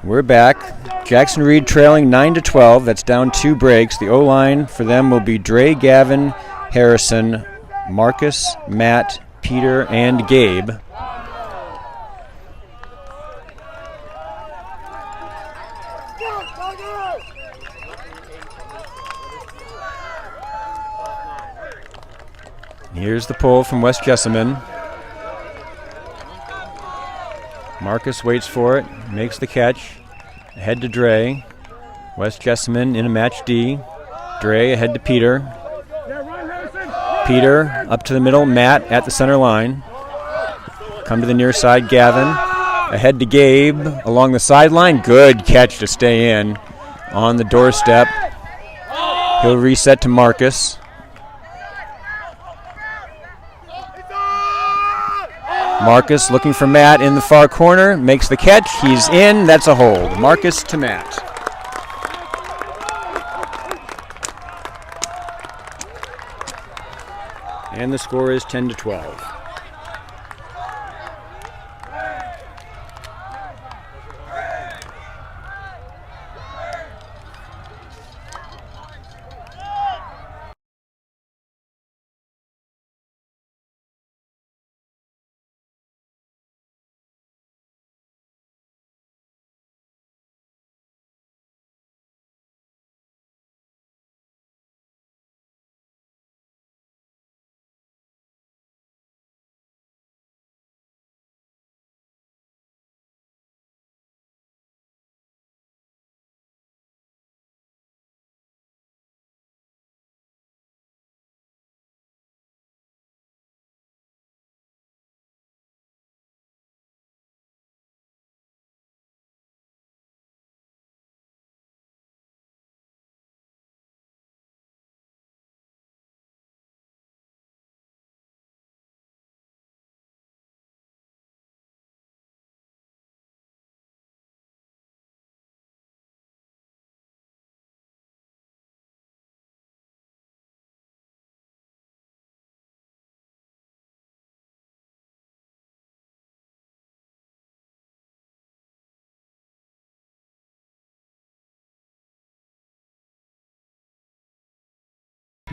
We're back. Jackson Reed trailing 9-12. That's down 2 breaks. The O-line for them will be Dre, Gavin, Harrison, Marcus, Matt, Peter, and Gabe. Here's the pull from West Jessamine. Marcus waits for it, makes the catch. Ahead to Dre. West Jessamine in a match D. Dre ahead to Peter. Peter up to the middle. Matt at the center line. Come to the near side, Gavin. Ahead to Gabe along the sideline. Good catch to stay in on the doorstep. He'll reset to Marcus. Marcus looking for Matt in the far corner, makes the catch, he's in, that's a hold. Marcus to Matt. And the score is 10-12.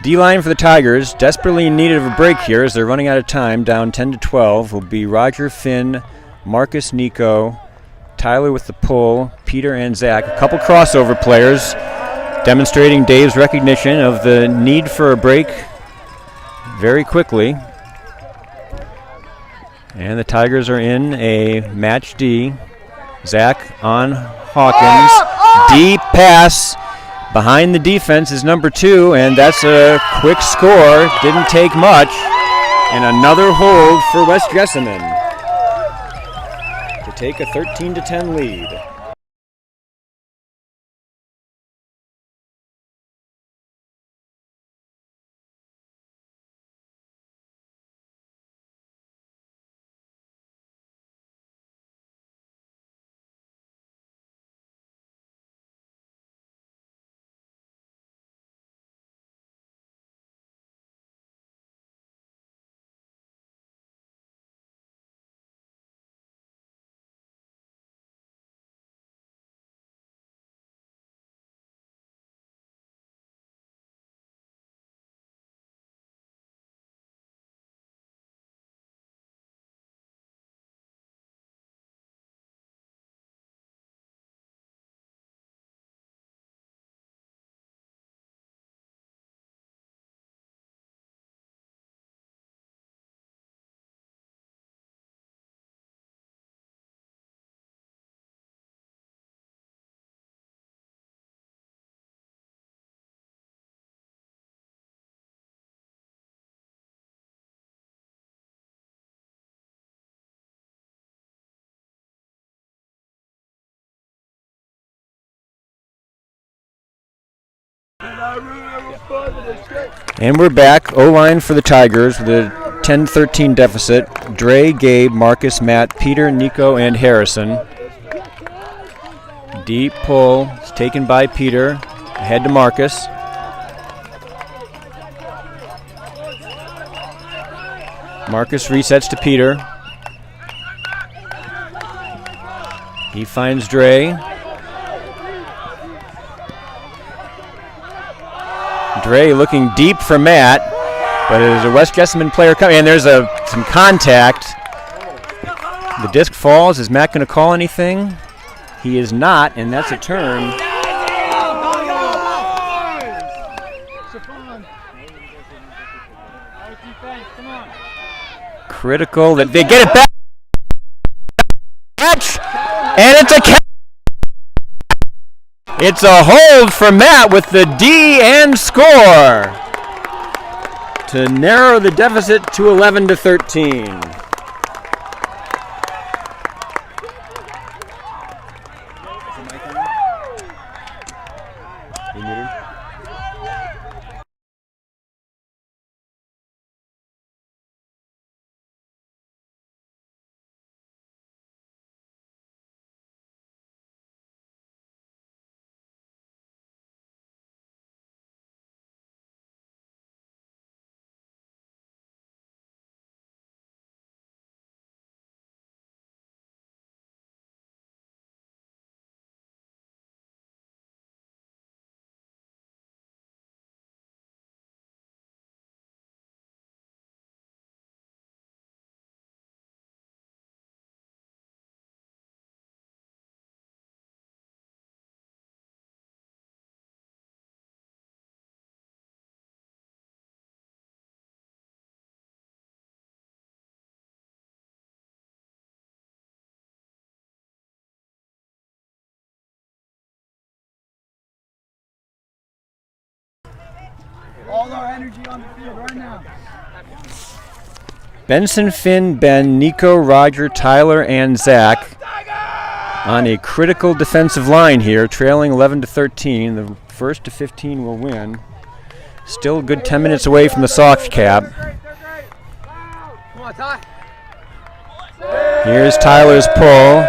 D-line for the Tigers, desperately in need of a break here as they're running out of time, down 10-12, will be Roger, Finn, Marcus, Nico, Tyler with the pull, Peter and Zach. A couple crossover players demonstrating Dave's recognition of the need for a break very quickly. And the Tigers are in a match D. Zach on Hawkins. Deep pass. Behind the defense is number 2, and that's a quick score. Didn't take much. And another hold for West Jessamine to take a 13-10 lead. And we're back. O-line for the Tigers with a 10-13 deficit. Dre, Gabe, Marcus, Matt, Peter, Nico, and Harrison. Deep pull. It's taken by Peter. Ahead to Marcus. Marcus resets to Peter. He finds Dre. Dre looking deep for Matt, but there's a West Jessamine player coming, and there's some contact. The disc falls. Is Matt going to call anything? He is not, and that's a turn. Critical that they get it back. Catch, and it's a catch. It's a hold for Matt with the D and score to narrow the deficit to 11-13. All our energy on the field right now. Benson, Finn, Ben, Nico, Roger, Tyler, and Zach on a critical defensive line here, trailing 11-13. The first to 15 will win. Still a good 10 minutes away from the soft cap. Here's Tyler's pull.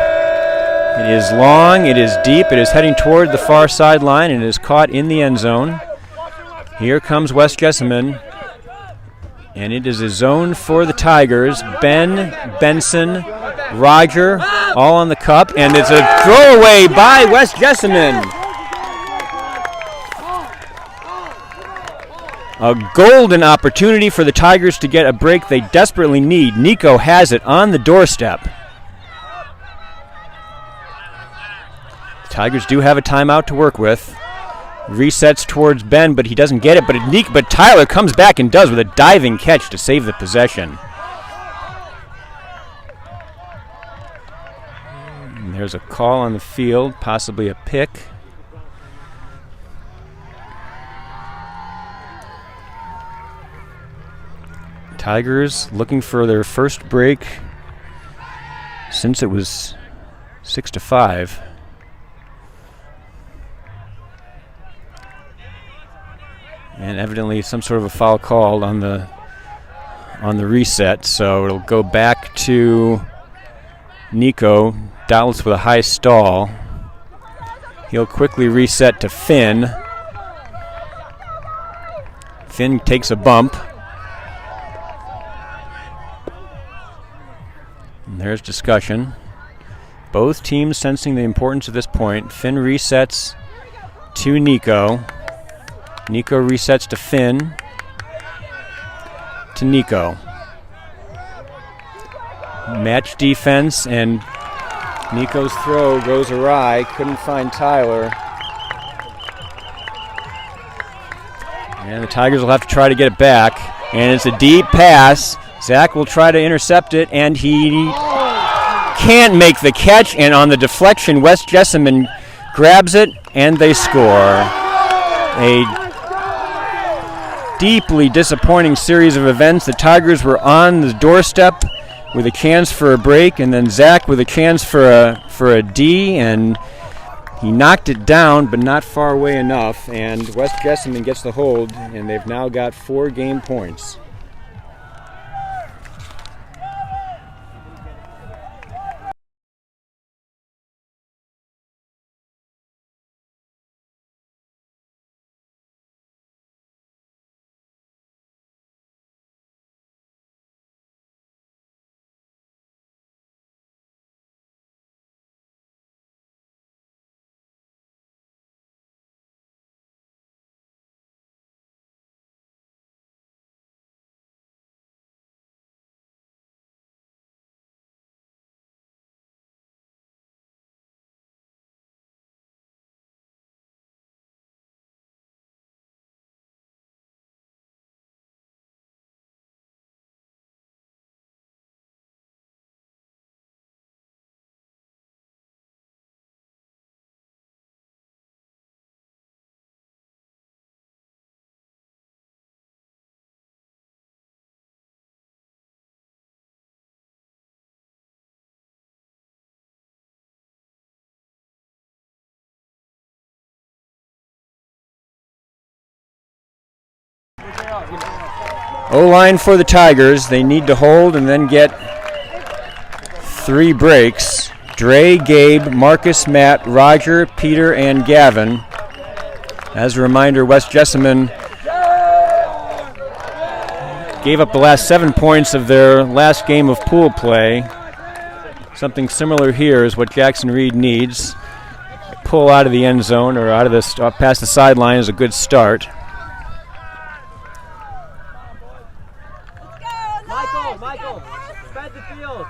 It is long, it is deep, it is heading toward the far sideline, and it is caught in the end zone. Here comes West Jessamine, and it is a zone for the Tigers. Ben, Benson, Roger, all on the cup, and it's a throwaway by West Jessamine. A golden opportunity for the Tigers to get a break they desperately need. Nico has it on the doorstep. The Tigers do have a timeout to work with. Resets towards Ben, but he doesn't get it. But Tyler comes back and does with a diving catch to save the possession. And there's a call on the field, possibly a pick. Tigers looking for their first break since it was 6-5. And evidently some sort of a foul called on the reset, so it'll go back to Nico. Dallas with a high stall. He'll quickly reset to Finn. Finn takes a bump. And there's discussion. Both teams sensing the importance of this point. Finn resets to Nico. Nico resets to Finn. To Nico. Match defense, and Nico's throw goes awry. Couldn't find Tyler. And the Tigers will have to try to get it back. And it's a deep pass. Zach will try to intercept it, and he can't make the catch. And on the deflection, West Jessamine grabs it, and they score. A deeply disappointing series of events. The Tigers were on the doorstep with a chance for a break, and then Zach with a chance for a D, and he knocked it down, but not far away enough. And West Jessamine gets the hold, and they've now got 4 game points. O-line for the Tigers. They need to hold and then get 3 breaks. Dre, Gabe, Marcus, Matt, Roger, Peter, and Gavin. As a reminder, West Jessamine gave up the last 7 points of their last game of pool play. Something similar here is what Jackson Reed needs. Pull out of the end zone or out of the past the sideline is a good start. Michael, spread the field.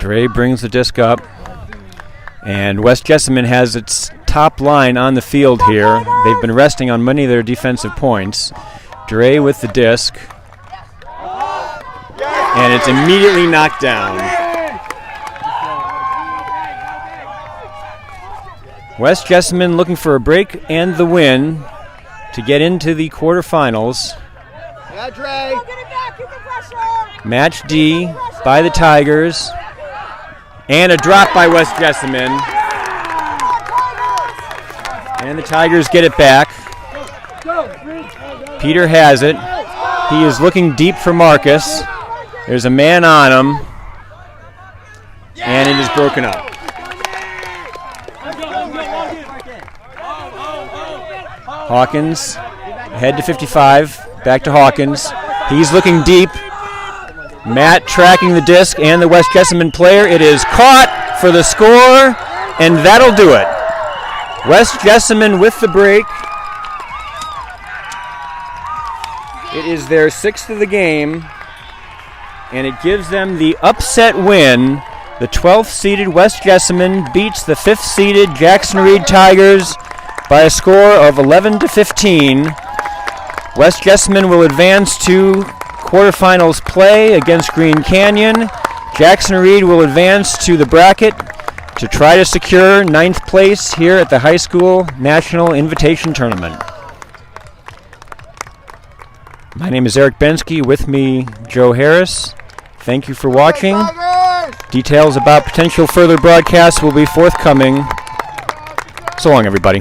Dre brings the disc up, and West Jessamine has its top line on the field here. They've been resting on many of their defensive points. Dre with the disc, and it's immediately knocked down. West Jessamine looking for a break and the win to get into the quarterfinals. Yeah, Dre. Match D by the Tigers. And a drop by West Jessamine. And the Tigers get it back. Peter has it. He is looking deep for Marcus. There's a man on him. And it is broken up. Hawkins ahead to 55. Back to Hawkins. He's looking deep. Matt tracking the disc and the West Jessamine player. It is caught for the score, and that'll do it. West Jessamine with the break. It is their 6th of the game, and it gives them the upset win. The 12th seeded West Jessamine beats the 5th seeded Jackson Reed Tigers by a score of 11-15. West Jessamine will advance to quarterfinals play against Green Canyon. Jackson Reed will advance to the bracket to try to secure 9th place here at the High School National Invitation Tournament. My name is Eric Bensky, with me Joe Harris. Thank you for watching. Details about potential further broadcasts will be forthcoming. So long, everybody.